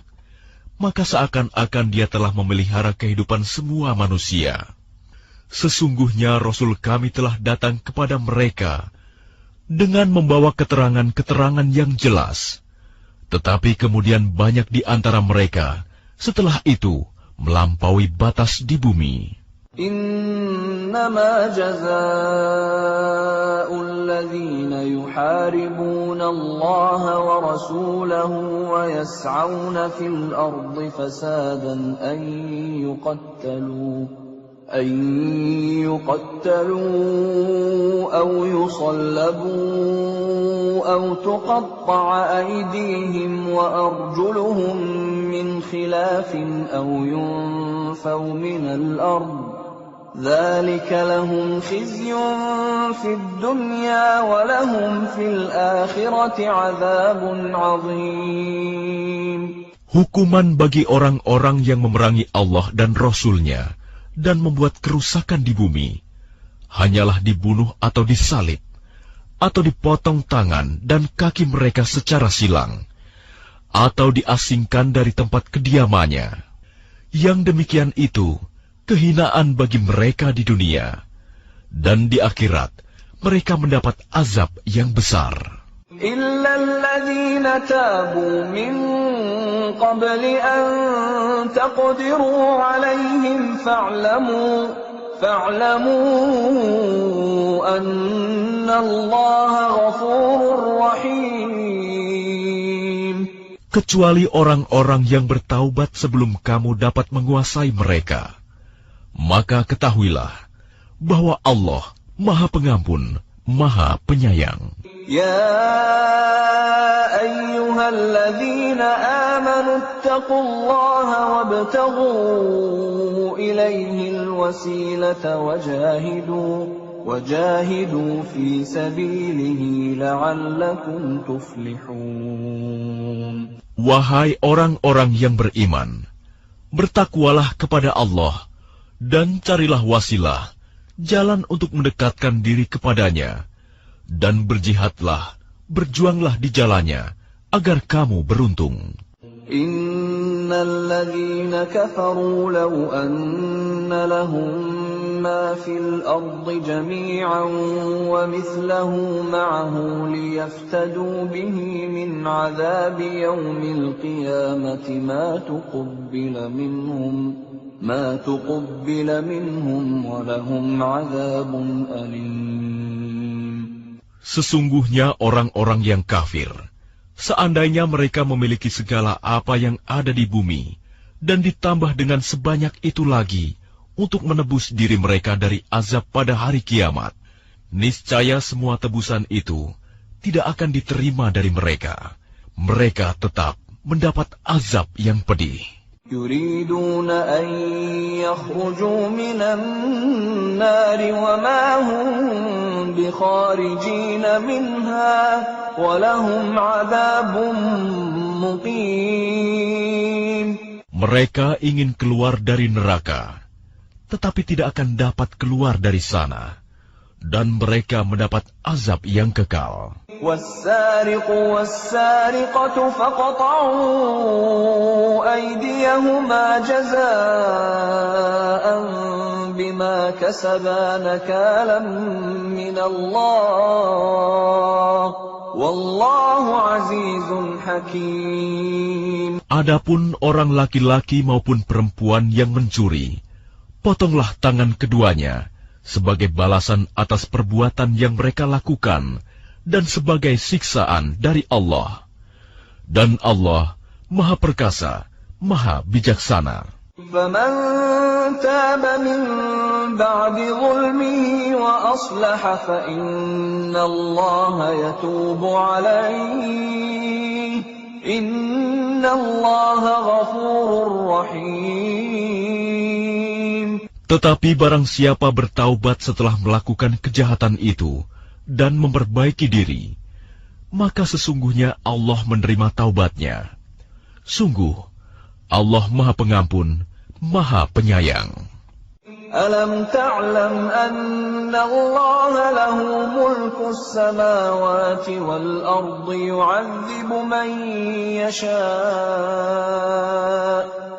maka seakan-akan dia telah memelihara kehidupan semua manusia. Sesungguhnya Rasul kami telah datang kepada mereka dengan membawa keterangan-keterangan yang jelas. Tetapi kemudian banyak di antara mereka setelah itu melampaui batas di bumi. Innama jazaa'ul ladzina yuharibuna Allah wa rasulahu wa yas'auna fil ardi fasadan an يقتلوا أو يصلبوا أو تقطع أيديهم وأرجلهم من خلاف أو ينفوا من الأرض ذلك لهم خزي في الدنيا ولهم في الآخرة عذاب عظيم. Hukuman bagi orang-orang yang memerangi Allah dan Rasul-Nya dan membuat kerusakan di bumi, hanyalah dibunuh atau disalib, atau dipotong tangan dan kaki mereka secara silang, atau diasingkan dari tempat kediamannya. Yang demikian itu kehinaan bagi mereka di dunia, dan di akhirat mereka mendapat azab yang besar. إلا الذين تابوا من قبل أن تقدروا عليهم فاعلموا أن الله غفور رحيم. Kecuali orang-orang yang bertaubat sebelum kamu dapat menguasai mereka, maka ketahuilah bahwa Allah Maha Pengampun, Maha Penyayang. يا أيها الذين آمنوا اتقوا الله وابتغوا إليه الوسيلة وجاهدوا في سبيله لعلكم تفلحون. Wahai orang-orang yang beriman, bertakwalah kepada Allah dan carilah wasilah, jalan untuk mendekatkan diri kepadanya, dan berjihadlah, berjuanglah di jalannya, agar kamu beruntung. Innal ladzina kafaru law anna lahum ma fil ardi jami'an wa mithluhu ma'ahu liyaftadu bihi min 'adzabi yawmil qiyamati ma tuqabbala minhum wa lahum 'adzabun alim. Sesungguhnya orang-orang yang kafir, seandainya mereka memiliki segala apa yang ada di bumi, dan ditambah dengan sebanyak itu lagi, untuk menebus diri mereka dari azab pada hari kiamat, niscaya semua tebusan itu tidak akan diterima dari mereka. Mereka tetap mendapat azab yang pedih. يريدون أن يخرجوا من النار وما هم بخارجين منها ولهم عذاب مقيم. Mereka ingin keluar dari neraka, tetapi tidak akan dapat keluar dari sana, dan mereka mendapat azab yang kekal. والسارق والسارقة فاقطعوا أيديهما جزاء بما كسبا نكالا من الله والله عزيز حكيم. Adapun orang laki-laki maupun perempuan yang mencuri, potonglah tangan keduanya sebagai balasan atas perbuatan yang mereka lakukan, dan sebagai siksaan dari Allah. Dan Allah Maha Perkasa, Maha Bijaksana. فَمَنْ تَابَ مِنْ بَعْدِ ظُلْمِهِ وَأَصْلَحَ فَإِنَّ اللَّهَ يَتُوبُ عَلَيْهِ إِنَّ اللَّهَ غَفُورٌ رَحِيمٌ. Tetapi barang siapa bertaubat setelah melakukan kejahatan itu dan memperbaiki diri, maka sesungguhnya Allah menerima taubatnya. Sungguh, Allah Maha Pengampun, Maha Penyayang. Alam ta'lam anna Allah lahu mulku as-samawati wal ardi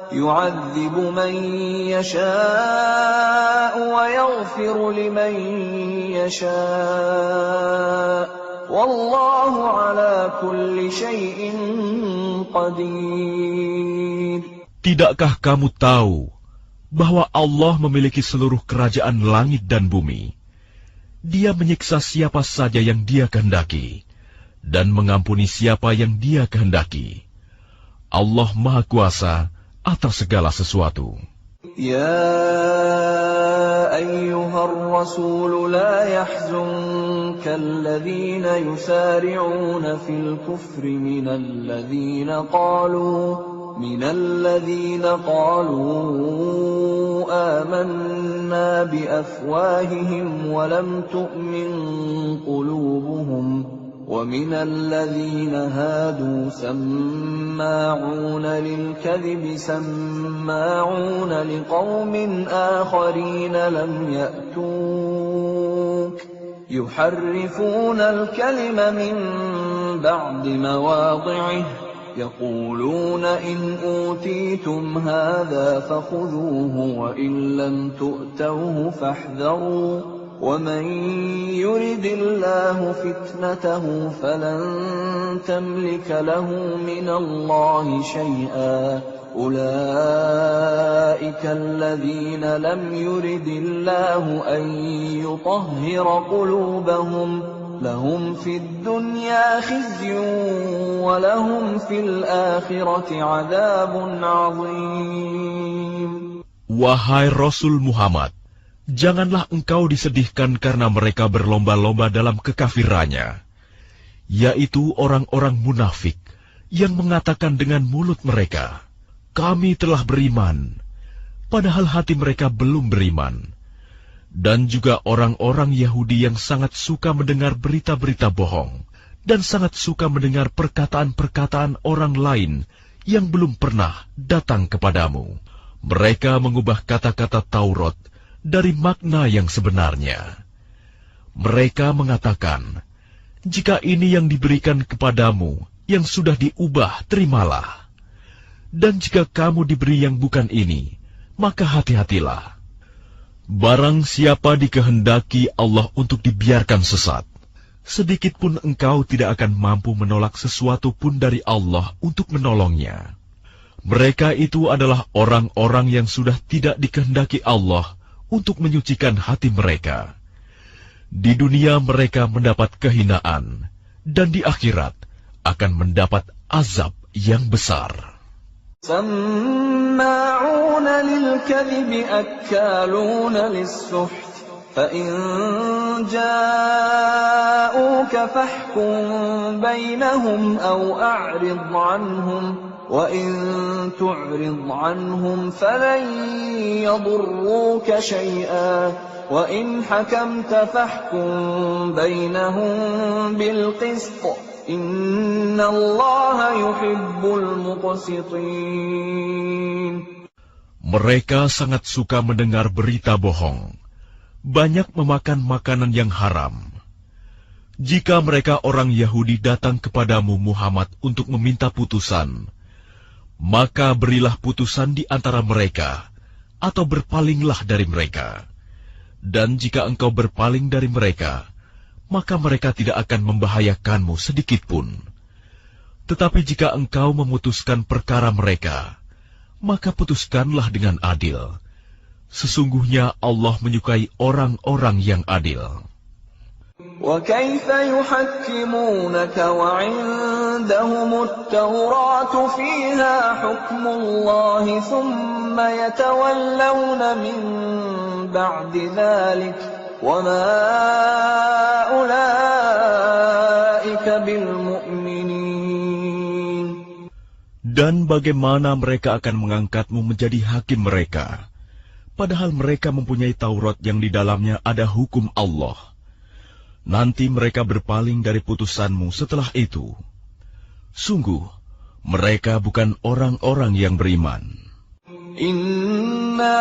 yu'adzibu man yasha' wa yaghfiru liman yasha' wallahu ala kulli syai'in qadir. Tidakkah kamu tahu bahwa Allah memiliki seluruh kerajaan langit dan bumi? Dia menyiksa siapa saja yang Dia kehendaki, dan mengampuni siapa yang Dia kehendaki. Allah Maha Kuasa atas segala sesuatu. Ya ayyuhar rasul la yahzunka alladhina yusari'una fil kufri minal ladhina qalu amanna bi afwahihim wa lam tu'min qulubuhum. وَمِنَ الَّذِينَ هَادُوا سَمَّاعُونَ لِلْكَذِبِ سَمَّاعُونَ لِقَوْمٍ آخَرِينَ لَمْ يَأْتُوكَ يُحَرِّفُونَ الْكَلِمَ مِنْ بَعْدِ مَوَاضِعِهِ يَقُولُونَ إِنْ أُوتِيتُمْ هَذَا فَخُذُوهُ وَإِنْ لَمْ تُؤْتَوْهُ فَاحْذَرُوا وَمَنْ يُرِدِ اللَّهُ فِتْنَتَهُ فَلَنْ تَمْلِكَ لَهُ مِنَ اللَّهِ شَيْئًا أُولَئِكَ الَّذِينَ لَمْ يُرِدِ اللَّهُ أَنْ يُطَهِّرَ قُلُوبَهُمْ لَهُمْ فِي الدُّنْيَا خِزْيٌ وَلَهُمْ فِي الْآخِرَةِ عَذَابٌ عَظِيمٌ. Wahai Rasul Muhammad, Janganlah engkau disedihkan karena mereka berlomba-lomba dalam kekafirannya, yaitu orang-orang munafik yang mengatakan dengan mulut mereka, "Kami telah beriman," padahal hati mereka belum beriman. Dan juga orang-orang Yahudi yang sangat suka mendengar berita-berita bohong dan sangat suka mendengar perkataan-perkataan orang lain yang belum pernah datang kepadamu. Mereka mengubah kata-kata Taurat dari makna yang sebenarnya. Mereka mengatakan, "Jika ini yang diberikan kepadamu, yang sudah diubah, terimalah. Dan jika kamu diberi yang bukan ini, maka hati-hatilah. Barang siapa dikehendaki Allah untuk dibiarkan sesat, sedikit pun engkau tidak akan mampu menolak sesuatu pun dari Allah untuk menolongnya. Mereka itu adalah orang-orang yang sudah tidak dikehendaki Allah untuk menyucikan hati mereka. Di dunia mereka mendapat kehinaan, dan di akhirat akan mendapat azab yang besar." سماعون للكذب أكالون للسحت فإن جاءوك فاحكم بينهم أو أعرض عنهم وإن تعرض عنهم فلن يضروك شيئا وإن حكمت فاحكم بينهم بالقسط Inna Allah yuhibbul muqsitin. Mereka sangat suka mendengar berita bohong, banyak memakan makanan yang haram. Jika mereka orang Yahudi datang kepadamu Muhammad untuk meminta putusan, maka berilah putusan di antara mereka, atau berpalinglah dari mereka. Dan jika engkau berpaling dari mereka, maka mereka tidak akan membahayakanmu sedikitpun. Tetapi jika engkau memutuskan perkara mereka, maka putuskanlah dengan adil. Sesungguhnya Allah menyukai orang-orang yang adil. وَكَيْفَ يُحَكِّمُونَكَ وَعِندَهُمُ التَّوْرَاةُ فِيهَا حُكْمُ اللَّهِ ثُمَّ يَتَوَلَّوْنَ مِن بَعْدِ ذَلِكَ وَمَا أُولَئِكَ بِالْمُؤْمِنِينَ. Dan bagaimana mereka akan mengangkatmu menjadi hakim mereka, padahal mereka mempunyai Taurat yang di dalamnya ada hukum Allah. Nanti mereka berpaling dari putusanmu setelah itu. Sungguh, mereka bukan orang-orang yang beriman. Inna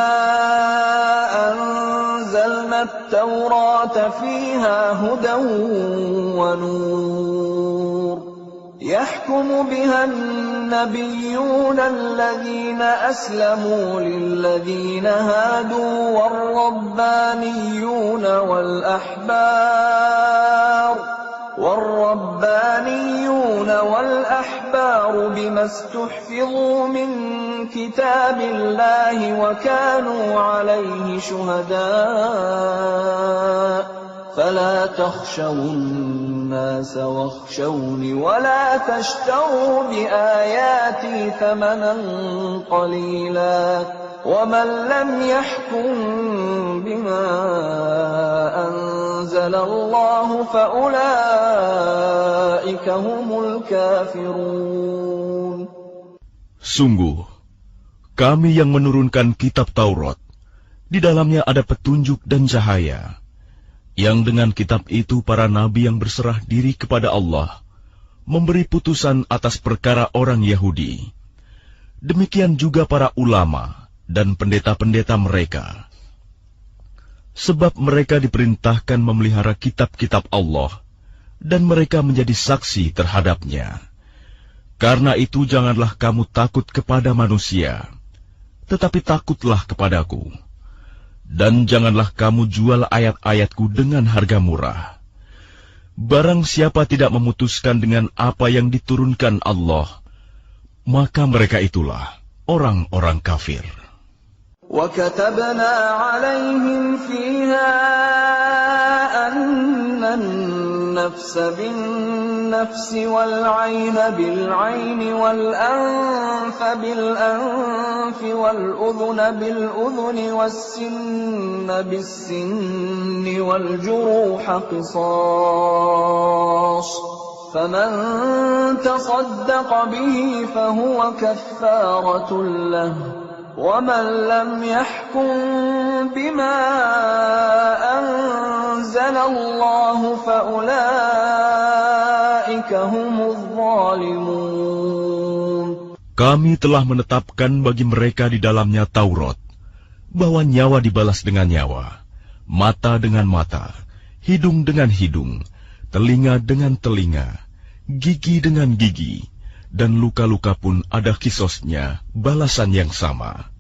anzalna at-taurata fiha hudan wa nur yahkumu biha an-nabiyyuna alladhina aslamu lilladhina hadu war-rabbaniyuna wal-ahbar bima istuhfidhu min كتاب الله وكانوا عليه شهداء فلا تخشوا الناس واخشوني ولا تشتروا بآياتي ثمنا قليلا ومن لم يحكم بما أنزل الله فأولئك هم الكافرون. Sungguh, kami yang menurunkan kitab Taurat, di dalamnya ada petunjuk dan cahaya, yang dengan kitab itu para nabi yang berserah diri kepada Allah, memberi putusan atas perkara orang Yahudi. Demikian juga para ulama dan pendeta-pendeta mereka. Sebab mereka diperintahkan memelihara kitab-kitab Allah, dan mereka menjadi saksi terhadapnya. Karena itu janganlah kamu takut kepada manusia, tetapi takutlah kepadaku. Dan janganlah kamu jual ayat-ayatku dengan harga murah. Barang siapa tidak memutuskan dengan apa yang diturunkan Allah, maka mereka itulah orang-orang kafir. وَكَتَبْنَا عَلَيْهِمْ فِيهَا أَنَّ النَّفْسَ بِالنَّفْسِ بالنفس والعين بالعين والأنف بالأنف والأذن بالأذن والسن بالسن والجروح قصاص فمن تصدق به فهو كفارة له ومن لم يحكم بما أنزل الله فأولئك هم الظالمون. Kami telah menetapkan bagi mereka di dalamnya Taurat, bahwa nyawa dibalas dengan nyawa, mata dengan mata, hidung dengan hidung, telinga dengan telinga, gigi dengan gigi, dan luka-luka pun ada kisosnya, balasan yang sama.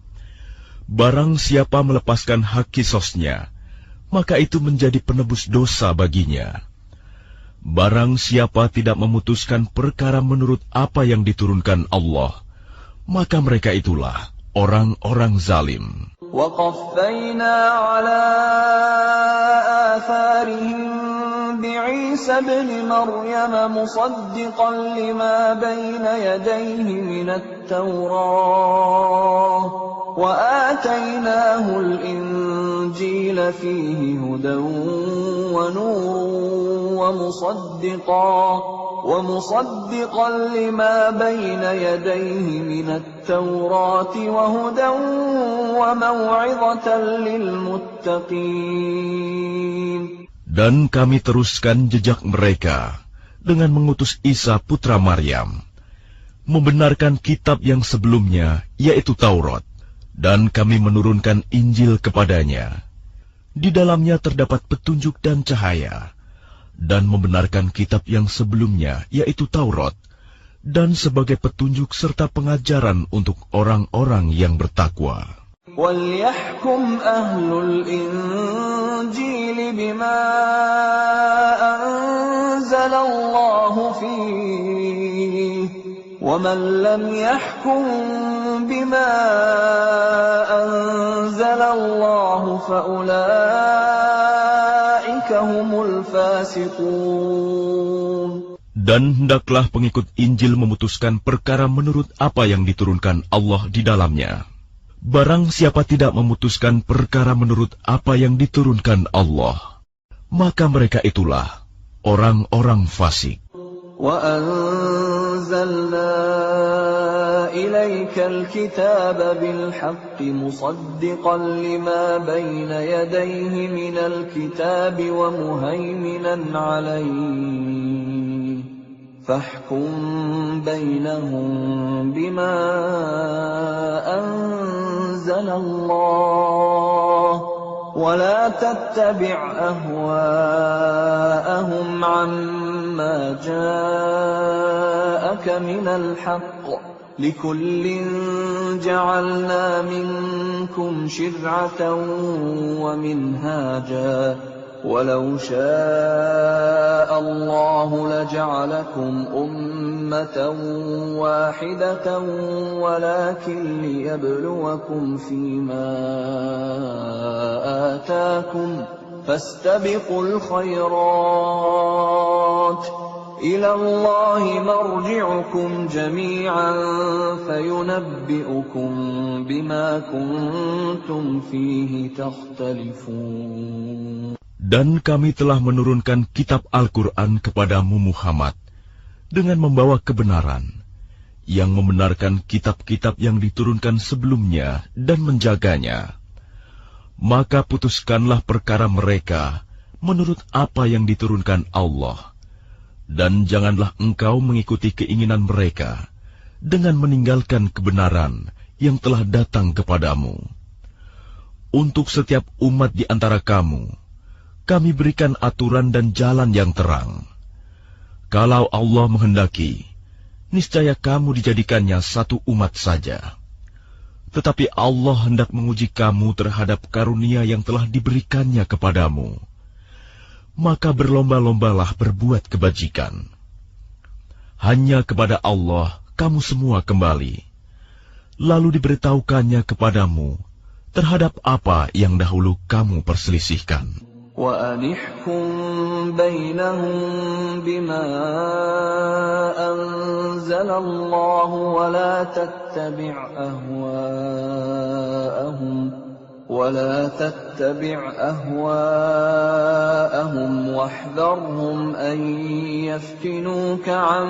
Barang siapa melepaskan hak kisosnya, maka itu menjadi penebus dosa baginya. Barang siapa tidak memutuskan perkara menurut apa yang diturunkan Allah, maka mereka itulah orang-orang zalim. وَقَفَّيْنَا عَلَى آثَارِهِمْ بِعِيسَى ابْنِ مَرْيَمَ مُصَدِّقًا لِمَا بَيْنَ يَدَيْهِ مِنَ التَّوْرَاةِ وَآتَيْنَاهُ الْإِنْجِيلَ فِيهِ هُدًى وَنُورٌ وَمُصَدِّقًا لِمَا بَيْنَ يَدَيْهِ مِنَ التَّوْرَاةِ وَهُدًى وَمَوْعِظَةً لِلْمُتَّقِينَ. Dan kami teruskan jejak mereka dengan mengutus Isa putra Maryam, membenarkan kitab yang sebelumnya, yaitu Taurat, dan kami menurunkan Injil kepadanya. Di dalamnya terdapat petunjuk dan cahaya, dan membenarkan kitab yang sebelumnya, yaitu Taurat, dan sebagai petunjuk serta pengajaran untuk orang-orang yang bertakwa. وَلْيَحْكُمْ أَهْلُ الْإِنْجِيلِ بِمَا أَنزَلَ اللَّهُ فِيهِ وَمَنْ لَمْ يَحْكُمْ بِمَا أَنزَلَ اللَّهُ فَأُولَئِكَ هُمُ الْفَاسِقُونَ. Dan hendaklah pengikut Injil memutuskan perkara menurut apa yang diturunkan Allah di dalamnya. Barang siapa tidak memutuskan perkara menurut apa yang diturunkan Allah, maka mereka itulah orang-orang fasik. وَأَنزَلْنَا إِلَيْكَ الْكِتَابَ بِالْحَقِّ مُصَدِّقًا لِمَا بَيْنَ يَدَيْهِ مِنَ الْكِتَابِ وَمُهَيْمِنًا عَلَيْهِ فَاحْكُم بَيْنَهُم بِمَا أَنزَلَ اللَّهُ وَلَا تَتَّبِعْ أَهْوَاءَهُمْ عَمَّا جَاءَكَ مِنَ الْحَقِّ لِكُلٍّ جَعَلْنَا مِنكُمْ شِرْعَةً وَمِنْهَاجًا وَلَوْ شَاءَ اللَّهُ لَجَعَلَكُمْ أُمَّةً وَاحِدَةً وَلَكِنْ لِيَبْلُوَكُمْ فِيمَا آتَاكُمْ فَاسْتَبِقُوا الْخَيْرَاتِ إِلَى اللَّهِ مَرْجِعُكُمْ جَمِيعًا فَيُنَبِّئُكُم بِمَا كُنتُمْ فِيهِ تَخْتَلِفُونَ. Dan kami telah menurunkan kitab Al-Quran kepadamu Muhammad dengan membawa kebenaran, yang membenarkan kitab-kitab yang diturunkan sebelumnya dan menjaganya. Maka putuskanlah perkara mereka menurut apa yang diturunkan Allah, dan janganlah engkau mengikuti keinginan mereka dengan meninggalkan kebenaran yang telah datang kepadamu. Untuk setiap umat di antara kamu, kami berikan aturan dan jalan yang terang. Kalau Allah menghendaki, niscaya kamu dijadikannya satu umat saja. Tetapi Allah hendak menguji kamu terhadap karunia yang telah diberikannya kepadamu. Maka berlomba-lombalah berbuat kebajikan. Hanya kepada Allah kamu semua kembali. Lalu diberitahukannya kepadamu terhadap apa yang dahulu kamu perselisihkan. وأنحكم بينهم بما أنزل الله ولا تتبع أهواءهم واحذرهم أن يفتنوك عن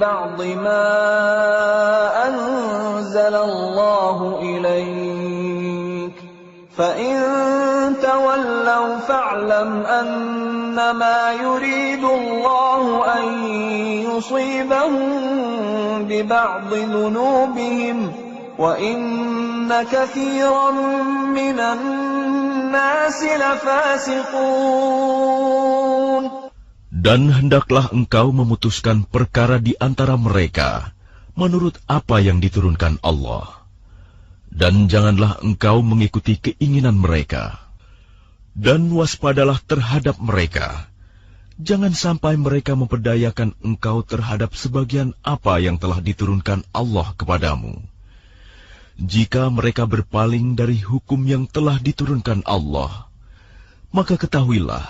بعض ما أنزل الله إليك فإن تولوا فاعلم أنما يريد الله أن يصيبهم ببعض ذنوبهم وَإِنَّ كَثِيرًا مِنَ النَّاسِ لَفَاسِقُونَ. Dan hendaklah engkau memutuskan perkara di antara mereka menurut apa yang diturunkan Allah. Dan janganlah engkau mengikuti keinginan mereka. Dan waspadalah terhadap mereka. Jangan sampai mereka memperdayakan engkau terhadap sebagian apa yang telah diturunkan Allah kepadamu. Jika mereka berpaling dari hukum yang telah diturunkan Allah, maka ketahuilah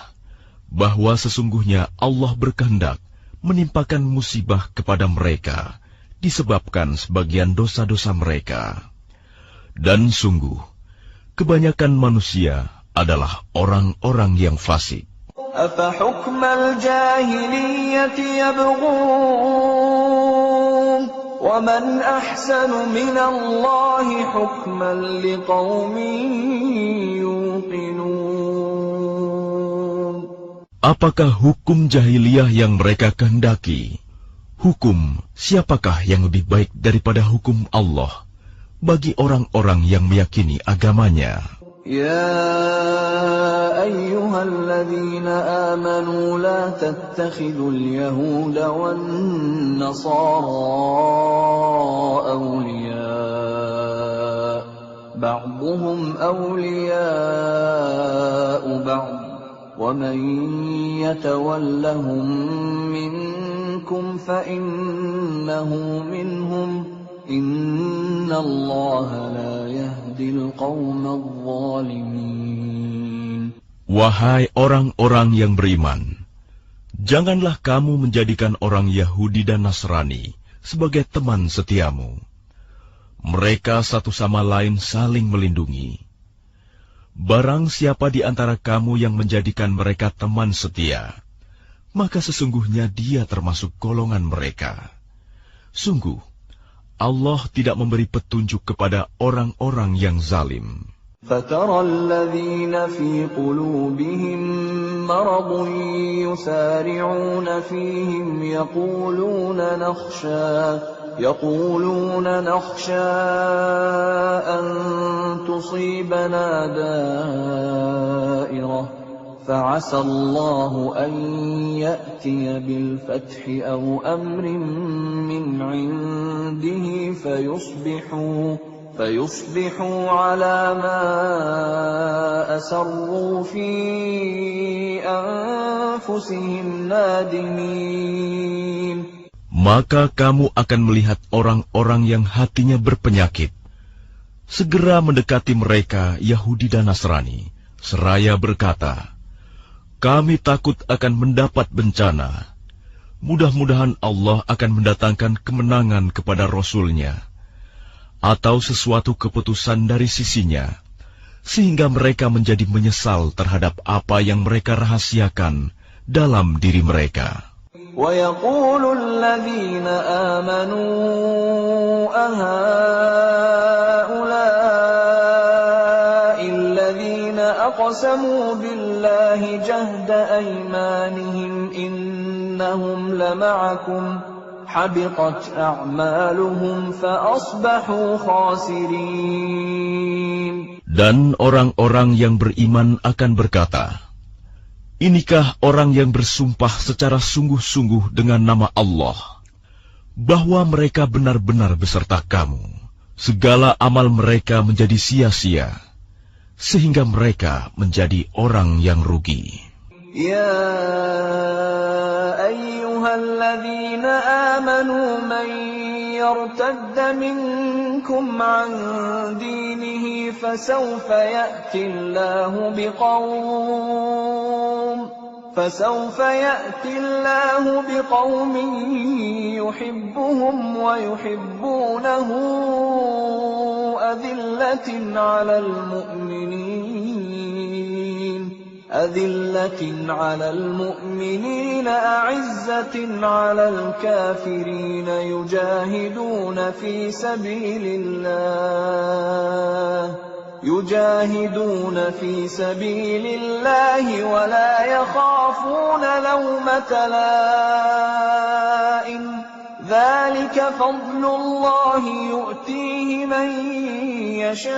bahwa sesungguhnya Allah berkehendak menimpakan musibah kepada mereka disebabkan sebagian dosa-dosa mereka. Dan sungguh, kebanyakan manusia adalah orang-orang yang fasik. أَفَحُكْمَ الْجَاهِلِيَّةِ يَبْغُونَ وَمَنْ أَحْسَنُ مِنَ اللَّهِ حُكْمًا لِقَوْمٍ يُوقِنُونَ. Apakah hukum jahiliyah yang mereka kehendaki? Hukum siapakah yang lebih baik daripada hukum Allah bagi orang-orang yang meyakini agamanya? يا أيها الذين آمنوا لا تتخذوا اليهود والنصارى أولياء بعضهم أولياء بعض ومن يتولهم منكم فإنه منهم إن الله لا يهدي القوم الظالمين. Wahai orang-orang yang beriman, janganlah kamu menjadikan orang Yahudi dan Nasrani sebagai teman setiamu. Mereka satu sama lain saling melindungi. Barang siapa di antara kamu yang menjadikan mereka teman setia, maka sesungguhnya dia termasuk golongan mereka. Sungguh, Allah tidak memberi petunjuk kepada orang-orang yang zalim. فَتَرَى الَّذِينَ فِي قُلُوبِهِم مَّرَضٌ يُسَارِعُونَ فِيهِمْ يَقُولُونَ نَخْشَىٰ أَن تُصِيبَنَا دَائِرَةٌ فَعَسَى اللَّهُ أَن يَأْتِيَ بِالْفَتْحِ أَوْ أَمْرٍ مِّنْ عِندِهِ فيصبحوا على ما أسروا في أنفسهم نادمين. Maka kamu akan melihat orang-orang yang hatinya berpenyakit segera mendekati mereka Yahudi dan Nasrani, seraya berkata, kami takut akan mendapat bencana. Mudah-mudahan Allah akan mendatangkan kemenangan kepada Rasul-Nya atau sesuatu keputusan dari sisinya, sehingga mereka menjadi menyesal terhadap apa yang mereka rahasiakan dalam diri mereka. وَيَقُولُ الَّذِينَ آمَنُوا أَهَؤُلَاءِ الَّذِينَ أَقْسَمُوا بِاللَّهِ جَهْدَ أَيْمَانِهِمْ إِنَّهُمْ لَمَعَكُمْ حبطت أعمالهم فأصبحوا خاسرين. Dan orang-orang yang beriman akan berkata, inikah orang yang bersumpah secara sungguh-sungguh dengan nama Allah, bahwa mereka benar-benar beserta kamu. Segala amal mereka menjadi sia-sia, sehingga mereka menjadi orang yang rugi. Ya ayyuhalladzina amanu man yartadda minkum منكم عن دينه فسوف يأتي الله بقوم يحبهم ويحبونه أذلة على المؤمنين أعزة على الكافرين يجاهدون في سبيل الله ولا يخافون لومة لائم ذلك فضل الله يؤتيه من يشاء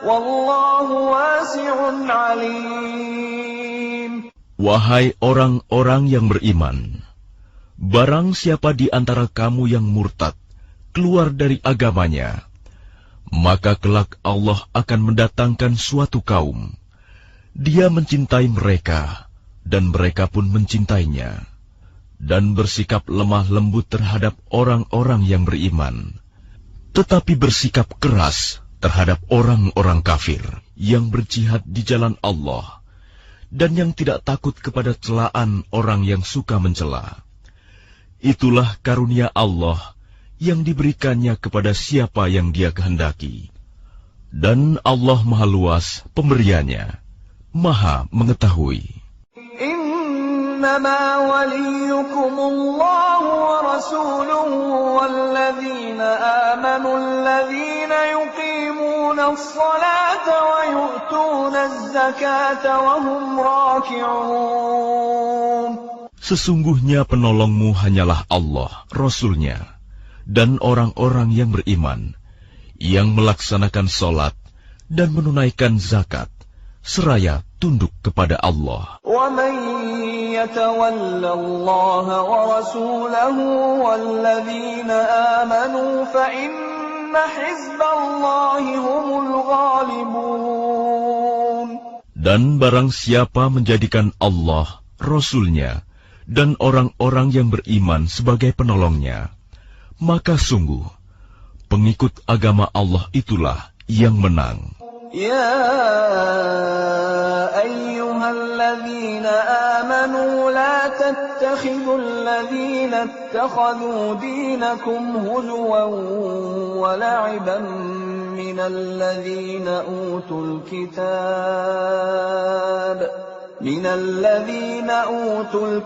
والله واسع عليم. Wahai orang-orang yang beriman, barang siapa di antara kamu yang murtad keluar dari agamanya, maka kelak Allah akan mendatangkan suatu kaum. Dia mencintai mereka, dan mereka pun mencintainya, dan bersikap lemah lembut terhadap orang-orang yang beriman, tetapi bersikap keras terhadap orang-orang kafir yang berjihad di jalan Allah, dan yang tidak takut kepada celaan orang yang suka mencela. Itulah karunia Allah yang diberikannya kepada siapa yang Dia kehendaki. Dan Allah Maha Luas pemberiannya, Maha mengetahui. Innama waliyukumullahu wa rasuluhu walladzina amanu alladzina yuqimunas salata wa yu'tunaz zakata wa hum raki'un. Sesungguhnya penolongmu hanyalah Allah, Rasul-Nya, dan orang-orang yang beriman, yang melaksanakan sholat dan menunaikan zakat, seraya tunduk kepada Allah. وَمَن يَتَوَلَّ اللَّهَ وَرَسُولَهُ وَالَّذِينَ آمَنُوا فَإِنَّ حِزْبَ اللَّهِ هُمُ الْغَالِبُونَ. Dan barang siapa menjadikan Allah, Rasul-Nya, dan orang-orang yang beriman sebagai penolongnya, maka sungguh pengikut agama Allah itulah yang menang. Ya ayyuhalladzina amanu la tattakhidul ladzina ittakhadhu dinakum huzwan wa la'iban minal ladzina utul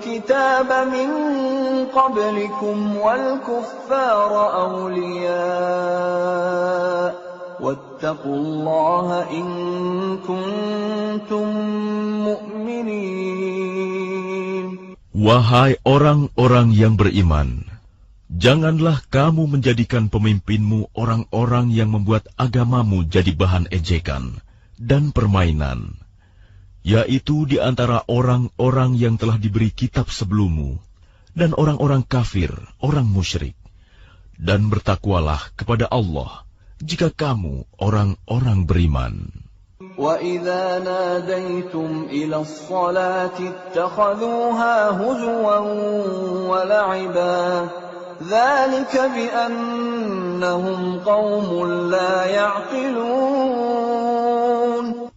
kitab min qablikum wal kuffara awliya wattaqullaha in kuntum mu'minin. Wahai orang-orang yang beriman, janganlah kamu menjadikan pemimpinmu orang-orang yang membuat agamamu jadi bahan ejekan dan permainan, yaitu di antara orang-orang yang telah diberi kitab sebelummu, dan orang-orang kafir, orang musyrik. Dan bertakwalah kepada Allah, jika kamu orang-orang beriman. وَإِذَا نَادَيْتُمْ إِلَى الصَّلَاةِ اتَّخَذُوهَا هُزُوًا وَلَعِبًا ذَلِكَ بِأَنَّهُمْ قَوْمٌ لَا يَعْقِلُونَ.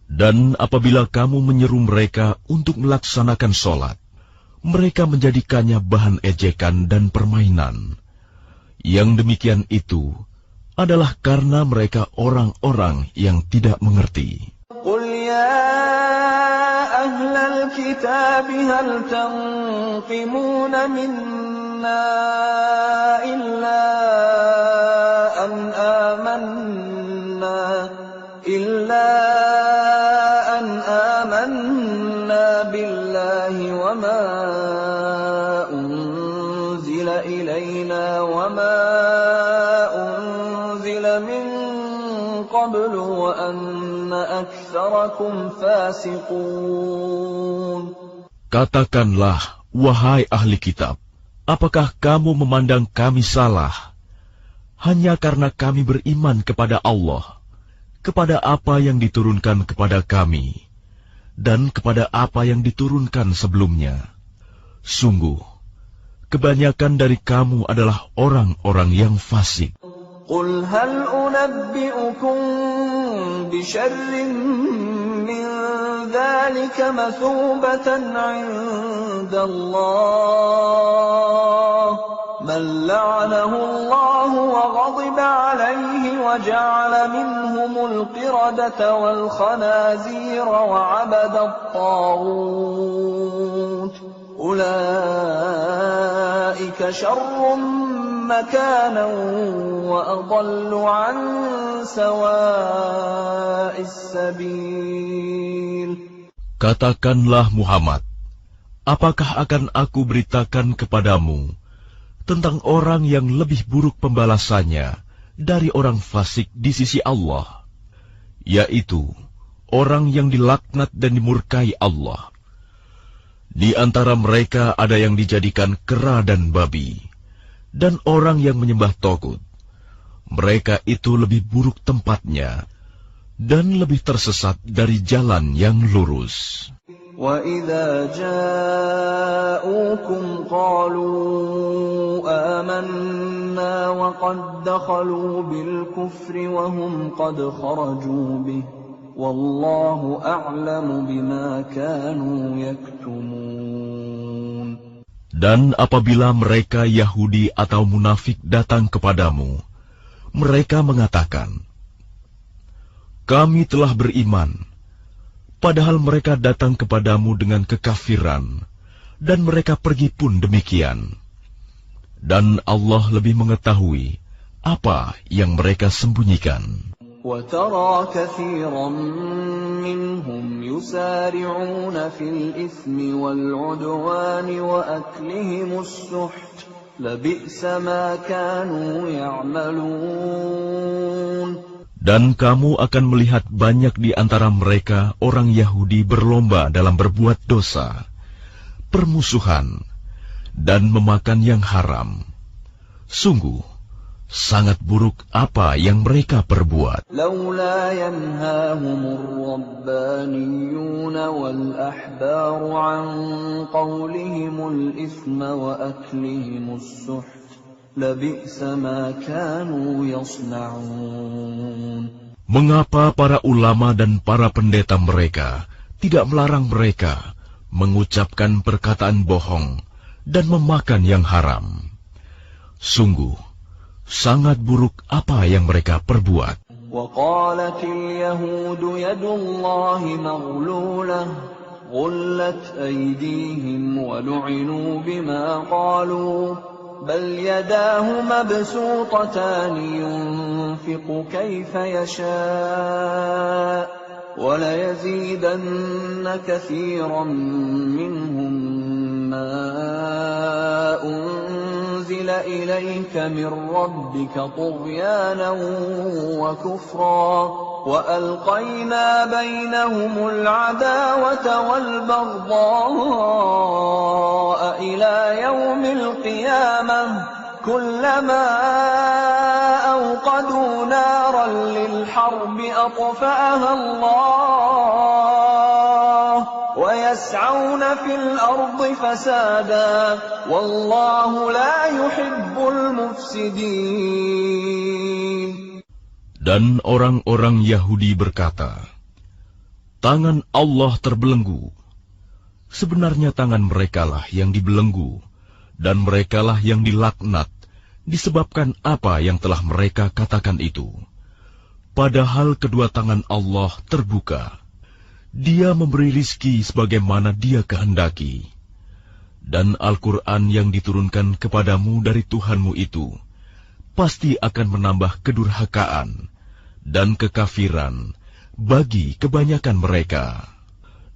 Dan apabila kamu menyeru mereka untuk melaksanakan sholat, mereka menjadikannya bahan ejekan dan permainan. Yang demikian itu adalah karena mereka orang-orang yang tidak mengerti. Qul ya ahlal kitab hal tanqimuna minna illa an amanna billahi wa ma unzila ilayna wa ma min qablu wa anna aktsarakum fasiqun. Katakanlah, wahai ahli kitab, apakah kamu memandang kami salah hanya karena kami beriman kepada Allah, kepada apa yang diturunkan kepada kami, dan kepada apa yang diturunkan sebelumnya? Sungguh, kebanyakan dari kamu adalah orang-orang yang fasik. قل هل أنبئكم بشر من ذلك مثوبة عند الله من لعنه الله وغضب عليه وجعل منهم القردة والخنازير وعبد الطاغوت أولئك شر مكانا وأضل عن سواء السبيل. Katakanlah Muhammad, apakah akan aku beritakan kepadamu tentang orang yang lebih buruk pembalasannya dari orang fasik di sisi Allah, yaitu orang yang dilaknat dan dimurkai Allah. Di antara mereka ada yang dijadikan kera dan babi, dan orang yang menyembah togut. Mereka itu lebih buruk tempatnya, dan lebih tersesat dari jalan yang lurus. وَإِذَا جَاءُوكُمْ قَالُوا آمَنَّا وَقَدْ دَخَلُوا بِالْكُفْرِ وَهُمْ قَدْ خَرَجُوا بِهِ وَاللَّهُ أَعْلَمُ بِمَا كَانُوا يَكْتُمُونَ. Dan apabila mereka Yahudi atau munafik datang kepadamu, mereka mengatakan, kami telah beriman, padahal mereka datang kepadamu dengan kekafiran, dan mereka pergi pun demikian. Dan Allah lebih mengetahui apa yang mereka sembunyikan. وَتَرَى كَثِيرًا مِّنْهُمْ يُسَارِعُونَ فِي الْإِثْمِ وَالْعُدْوَانِ وَأَكْلِهِمُ السُّحْتَ لَبِئْسَ مَا كَانُوا يَعْمَلُونَ. Dan kamu akan melihat banyak di antara mereka orang Yahudi berlomba dalam berbuat dosa, permusuhan, dan memakan yang haram. Sungguh, sangat buruk apa yang mereka perbuat. لولا ينهاهم الربانيون والأحبار عن قولهم الإثم وأكلهم السحت لبئس ما كانوا يصنعون. Mengapa para ulama dan para pendeta mereka tidak melarang mereka mengucapkan perkataan bohong dan memakan yang haram? Sungguh, sangat buruk apa yang mereka perbuat. وقالت اليهود يد الله مغلولة غلت أيديهم ولعنوا بما قالوا بل يداه مبسوطتان ينفق كيف يشاء وليزيدن كثيرا منهم ما أنزل إليك من ربك طغيانا وكفرا وألقينا بينهم العداوة والبغضاء إلى يوم القيامة كلما أوقدوا نارا للحرب أطفأها الله ويسعون في الأرض فسادا والله لا يحب المفسدين. Dan orang-orang Yahudi berkata, tangan Allah terbelenggu. Sebenarnya tangan merekalah yang dibelenggu, dan merekalah yang dilaknat, disebabkan apa yang telah mereka katakan itu. Padahal kedua tangan Allah terbuka. Dia memberi rizki sebagaimana Dia kehendaki. Dan Al-Quran yang diturunkan kepadamu dari Tuhanmu itu, pasti akan menambah kedurhakaan dan kekafiran bagi kebanyakan mereka.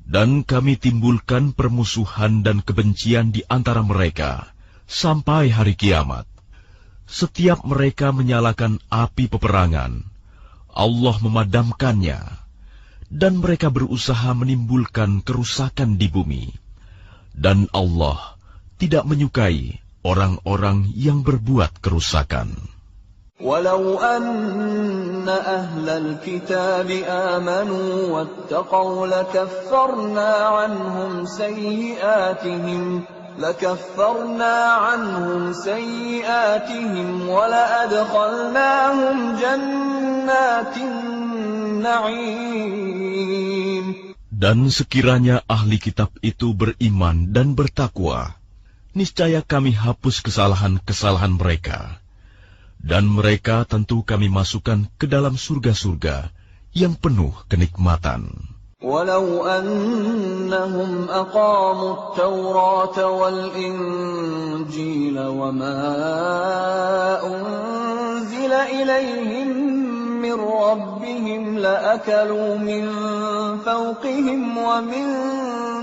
Dan kami timbulkan permusuhan dan kebencian di antara mereka sampai hari kiamat. Setiap mereka menyalakan api peperangan, Allah memadamkannya, dan mereka berusaha menimbulkan kerusakan di bumi. Dan Allah tidak menyukai orang-orang yang berbuat kerusakan. ولو أن أهل الكتاب آمنوا واتقوا لكفرنا عنهم سيئاتهم لكفرنا عنهم سيئاتهم ولأدخلناهم جنات النعيم. Dan sekiranya ahli kitab itu beriman dan bertakwa, niscaya kami hapus kesalahan-kesalahan mereka. Dan mereka tentu kami masukkan ke dalam surga-surga yang penuh kenikmatan. ولو أنهم أقاموا التوراة والإنجيل وما أنزل إليهم من ربهم لأكلوا من فوقهم ومن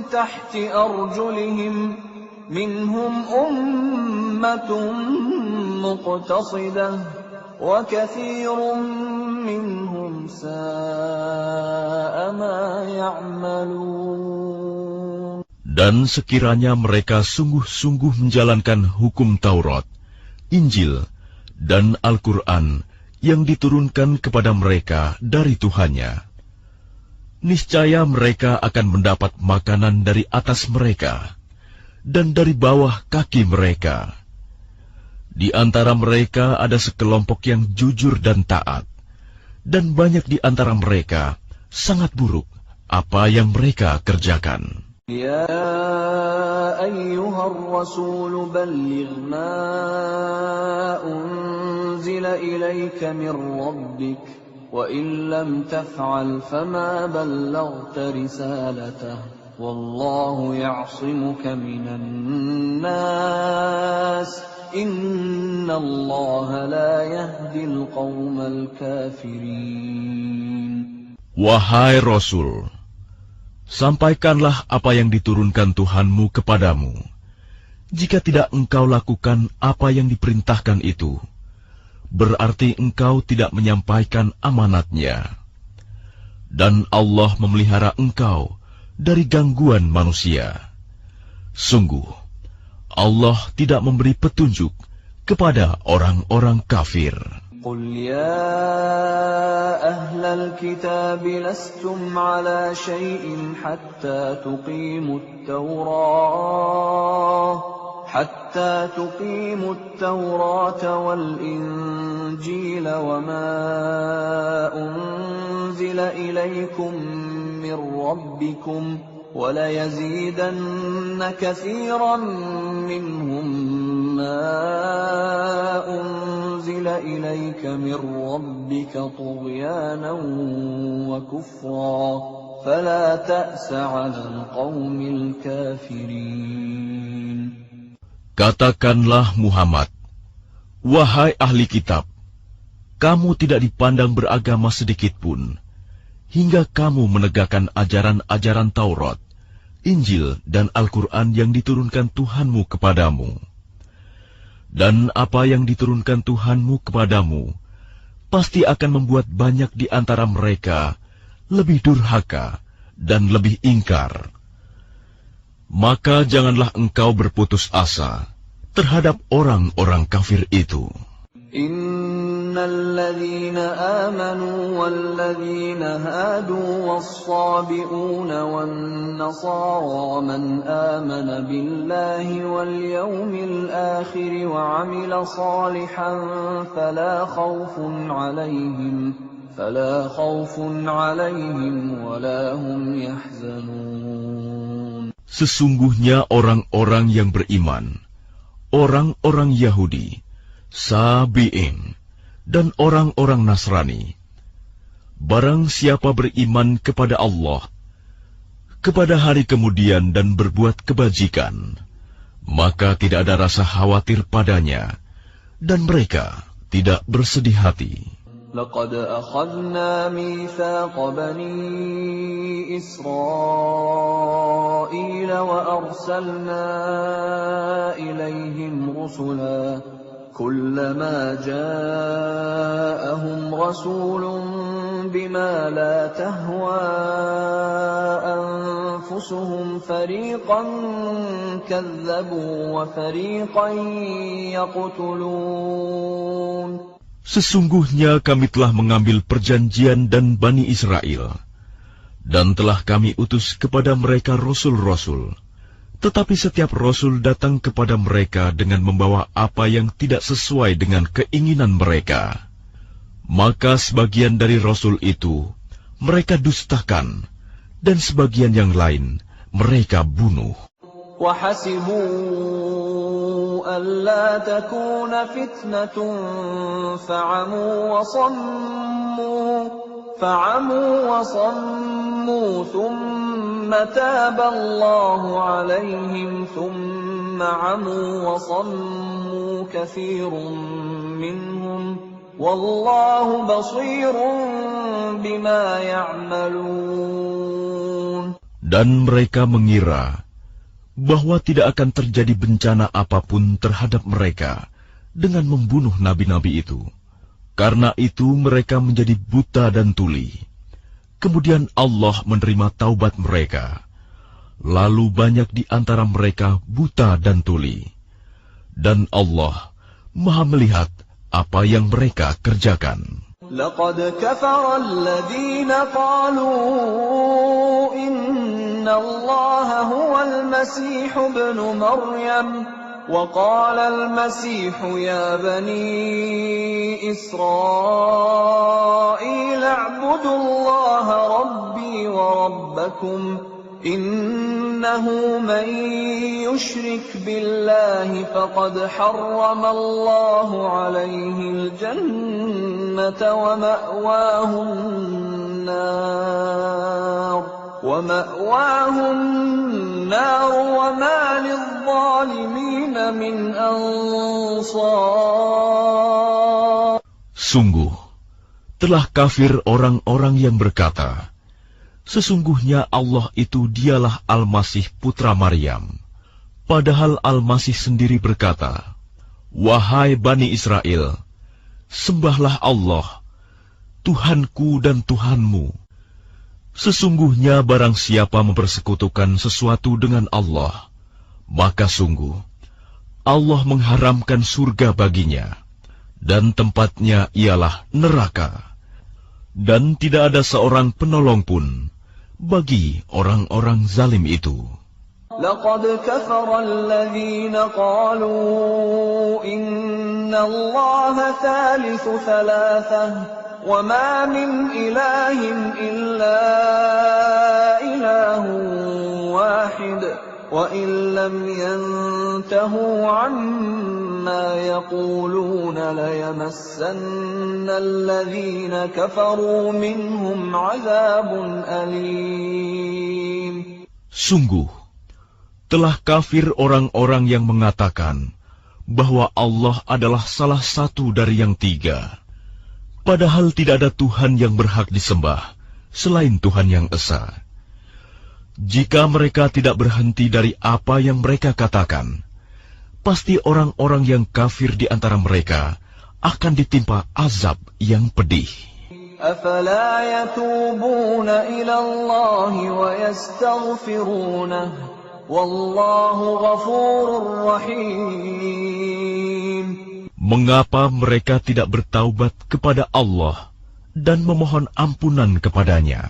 تحت أرجلهم منهم أمة مقتصدة وكثير منهم ساء ما يعملون. Dan sekiranya mereka sungguh-sungguh menjalankan hukum Taurat, Injil, dan Al-Quran yang diturunkan kepada mereka dari Tuhannya, niscaya mereka akan mendapat makanan dari atas mereka dan dari bawah kaki mereka. Di antara mereka ada sekelompok yang jujur dan taat, dan banyak di antara mereka sangat buruk apa yang mereka kerjakan. Ya ayyuhar rasul balligh ma unzila ilayka min rabbik wa in lam taf'al fama ballaghta risalatah wallahu ya'simuka minan nas. Inna Allah la yahdil qawmal kafirin. Wahai Rasul, sampaikanlah apa yang diturunkan Tuhanmu kepadamu. Jika tidak engkau lakukan apa yang diperintahkan itu, berarti engkau tidak menyampaikan amanatnya. Dan Allah memelihara engkau dari gangguan manusia. Sungguh, Allah tidak memberi petunjuk kepada orang-orang kafir. Qul ya ahlal kitab lastum ala syai'in hatta tuqimut Tawrata wal Injila wa ma unzila ilaykum min rabbikum وَلَيَزِيدَنَّ كَثِيرًا مِّنْهُمْ مَا أُنزِلَ إِلَيْكَ مِنْ رَبِّكَ طُغْيَانًا وَكُفْرًا فَلَا تَأْسَ عَلَى الْقَوْمِ الْكَافِرِينَ. Katakanlah Muhammad, wahai ahli kitab, kamu tidak dipandang beragama sedikitpun, hingga kamu menegakkan ajaran-ajaran Taurat, Injil dan Al-Quran yang diturunkan Tuhanmu kepadamu. Dan apa yang diturunkan Tuhanmu kepadamu pasti akan membuat banyak di antara mereka lebih durhaka dan lebih ingkar. Maka janganlah engkau berputus asa terhadap orang-orang kafir itu. الذين آمنوا والذين هادوا والصابئون والنصارى من آمن بالله واليوم الآخر وعمل صالحا فلا خوف عليهم ولا هم يحزنون. Sesungguhnya orang-orang yang beriman, orang-orang Yahudi, Sabi'in, dan orang-orang Nasrani, barang siapa beriman kepada Allah, kepada hari kemudian dan berbuat kebajikan, maka tidak ada rasa khawatir padanya, dan mereka tidak bersedih hati. لقد أخذنا ميثاق بني إسرائيل وأرسلنا إليهم رسلا كلما جاءهم رسول بما لا تهوى أنفسهم فريقا كذبوا وفريقا يقتلون. Sesungguhnya kami telah mengambil perjanjian dan Bani Israel, dan telah kami utus kepada mereka rasul-rasul. Tetapi setiap Rasul datang kepada mereka dengan membawa apa yang tidak sesuai dengan keinginan mereka. Maka sebagian dari Rasul itu mereka dustakan, dan sebagian yang lain mereka bunuh. وَحَسِبُوا أَلَّا تَكُونَ فِتْنَةٌ فَعَمُوا وَصَمُّوا ثُمَّ تَابَ اللَّهُ عَلَيْهِمْ ثُمَّ عَمُوا وَصَمُّوا كَثِيرٌ مِّنْهُمْ وَاللَّهُ بَصِيرٌ بِمَا يَعْمَلُونَ. Dan mereka mengira bahwa tidak akan terjadi bencana apapun terhadap mereka dengan membunuh nabi-nabi itu. Karena itu mereka menjadi buta dan tuli. Kemudian Allah menerima taubat mereka. Lalu banyak di antara mereka buta dan tuli. Dan Allah Maha melihat apa yang mereka kerjakan. لقد كفر الذين قالوا إن الله هو المسيح ابن مريم وقال المسيح يا بني إسرائيل اعبدوا الله ربي وربكم إنه من يشرك بالله فقد حرم الله عليه الجنة ومأواه النار وما للظالمين من أنصار. Sungguh, telah kafir orang-orang yang berkata, sesungguhnya Allah itu dialah Al-Masih putra Maryam. Padahal Al-Masih sendiri berkata, wahai Bani Israel, sembahlah Allah, Tuhanku dan Tuhanmu. Sesungguhnya barang siapa mempersekutukan sesuatu dengan Allah, maka sungguh Allah mengharamkan surga baginya, dan tempatnya ialah neraka. Dan tidak ada seorang penolong pun bagi orang-orang zalim itu. لقد كفر الذين قالوا إن الله ثالث ثلاثة وما من إله إلا إله واحد وإن لم ينتهوا عما يقولون ليمسن الذين كفروا منهم عذاب أليم. Sungguh, telah kafir orang-orang yang mengatakan bahwa Allah adalah salah satu dari yang tiga. Padahal tidak ada Tuhan yang berhak disembah selain Tuhan yang Esa. Jika mereka tidak berhenti dari apa yang mereka katakan, pasti orang-orang yang kafir di antara mereka akan ditimpa azab yang pedih. أَفَلَا يَتُوبُونَ إِلَى اللَّهِ وَيَسْتَغْفِرُونَهُ وَاللَّهُ غَفُورٌ رَّحِيمٌ. Mengapa mereka tidak bertaubat kepada Allah dan memohon ampunan kepadanya?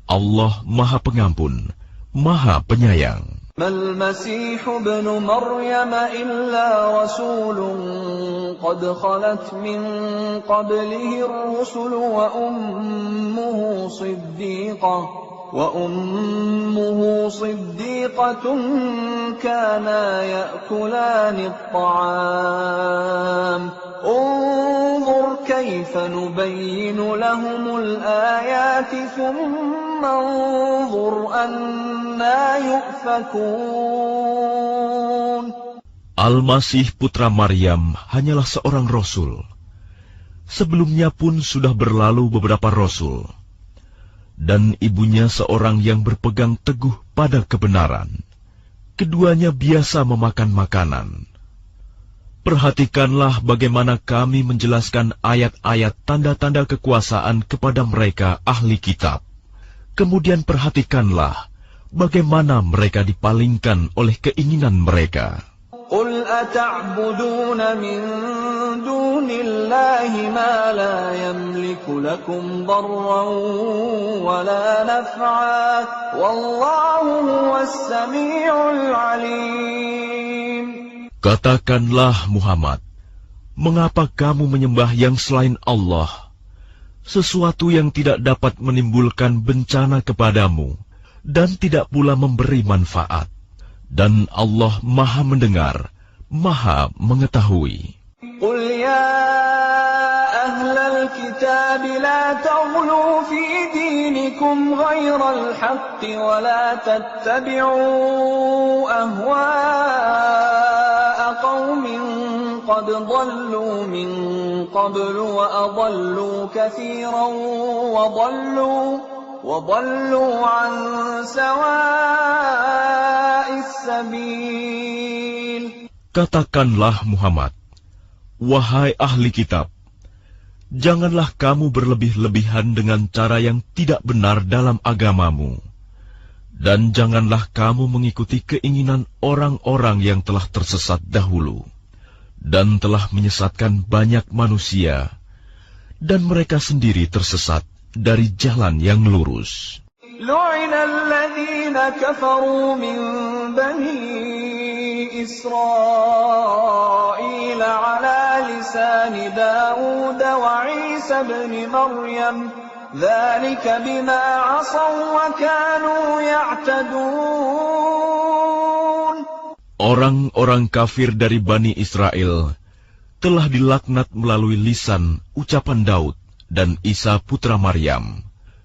Allah Maha Pengampun, Maha Penyayang. ما المسيح ابن مريم إلا رسول قد خلت من قبله الرسل وأمه صديقة كانا يأكلان الطعام انظر كيف نبين لهم الآيات ثم انظر أنا يؤفكون. Al-Masih putra Maryam hanyalah seorang rasul. Sebelumnya pun sudah berlalu beberapa rasul. Dan ibunya seorang yang berpegang teguh pada kebenaran. Keduanya biasa memakan makanan. Perhatikanlah bagaimana kami menjelaskan ayat-ayat tanda-tanda kekuasaan kepada mereka ahli kitab. Kemudian perhatikanlah bagaimana mereka dipalingkan oleh keinginan mereka. قل أتعبدون من دون الله ما لا يملك لكم ضرا ولا نفعا والله هو السميع العليم. Katakanlah Muhammad, mengapa kamu menyembah yang selain Allah, sesuatu yang tidak dapat menimbulkan bencana kepadamu dan tidak pula memberi manfaat? Dan Allah Maha mendengar, Maha mengetahui. Qul ya ahlal kitab la taghlu fi dinikum ghairal haqqi wa la tattabi'u ahwa'a qaumin qad dhallu min qablu wa adallu katsiran wa dhallu an sawa'is sabil. Katakanlah Muhammad, wahai ahli kitab, janganlah kamu berlebih-lebihan dengan cara yang tidak benar dalam agamamu, dan janganlah kamu mengikuti keinginan orang-orang yang telah tersesat dahulu, dan telah menyesatkan banyak manusia, dan mereka sendiri tersesat dari jalan yang lurus. لعن الذين كفروا من بني إسرائيل على لسان داود وعيسى بن مريم ذلك بما عصوا وكانوا يعتدون. Orang-orang kafir dari Bani Israel telah dilaknat melalui lisan ucapan Daud dan Isa putra Maryam.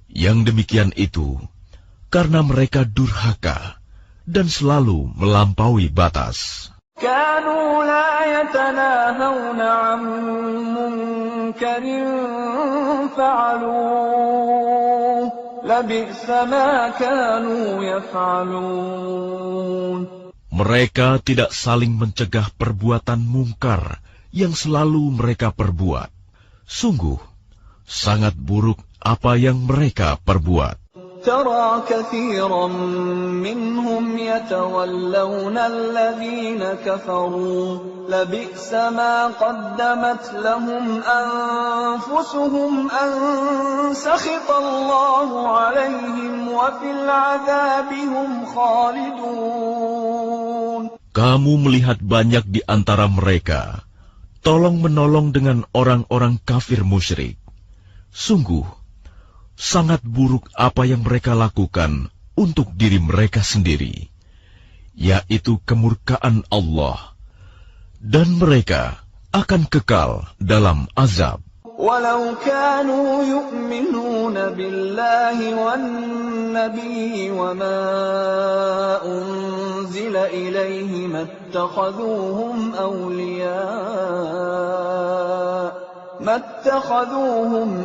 Yang demikian itu karena mereka durhaka dan selalu melampaui batas. كانوا لا يتناهون عن منكر فعلوه لبئس ما كانوا يفعلون. Mereka tidak saling mencegah perbuatan mungkar yang selalu mereka perbuat. Sungguh, sangat buruk apa yang mereka perbuat. ترى كثيرا منهم يتولون الذين كفروا لبئس ما قدمت لهم أنفسهم أن سخط الله عليهم وفي العذاب هم خالدون. Kamu melihat banyak di antara mereka tolong-menolong dengan orang-orang kafir musyrik. Sungguh, sangat buruk apa yang mereka lakukan untuk diri mereka sendiri, yaitu kemurkaan Allah, dan mereka akan kekal dalam azab. Walau kanu yu'minuna billahi wan nabiy wa ma unzila ilayhi mattakhadhuhum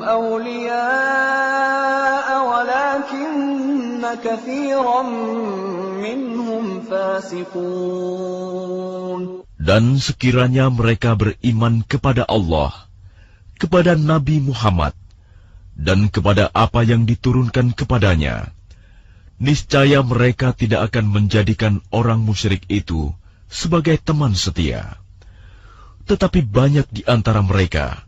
أولياء ولكن كثيرا منهم فاسقون. Dan sekiranya mereka beriman kepada Allah, kepada Nabi Muhammad, dan kepada apa yang diturunkan kepadanya, niscaya mereka tidak akan menjadikan orang musyrik itu sebagai teman setia. Tetapi banyak di antara mereka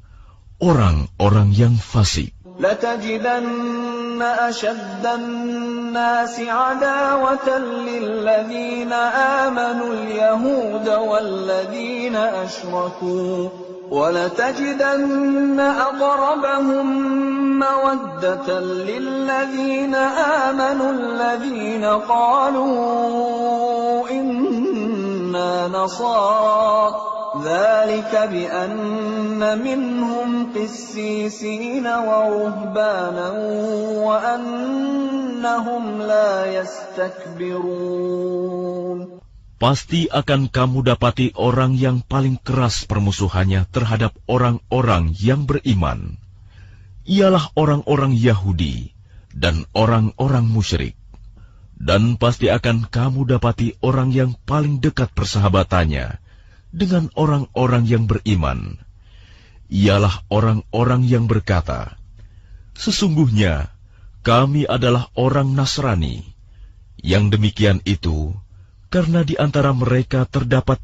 orang-orang yang fasik. لَتَجِدَنَّ أَشَدَّ النَّاسِ عَدَاوَةً لِلَّذِينَ آمَنُوا الْيَهُودَ وَالَّذِينَ أَشْرَكُوا وَلَتَجِدَنَّ أَقْرَبَهُم مَّوَدَّةً لِلَّذِينَ آمَنُوا الَّذِينَ قَالُوا إِنَّا نَصَارَى ذلك بأن منهم قسيسين ورهبانا وأنهم لا يستكبرون. Pasti akan kamu dapati orang yang paling keras permusuhannya terhadap orang-orang yang beriman. Ialah orang-orang Yahudi dan orang-orang musyrik. Dan pasti akan kamu dapati orang yang paling dekat persahabatannya dengan orang-orang yang beriman, ialah orang-orang yang berkata, sesungguhnya kami adalah orang Nasrani. Yang demikian itu karena di antara mereka terdapat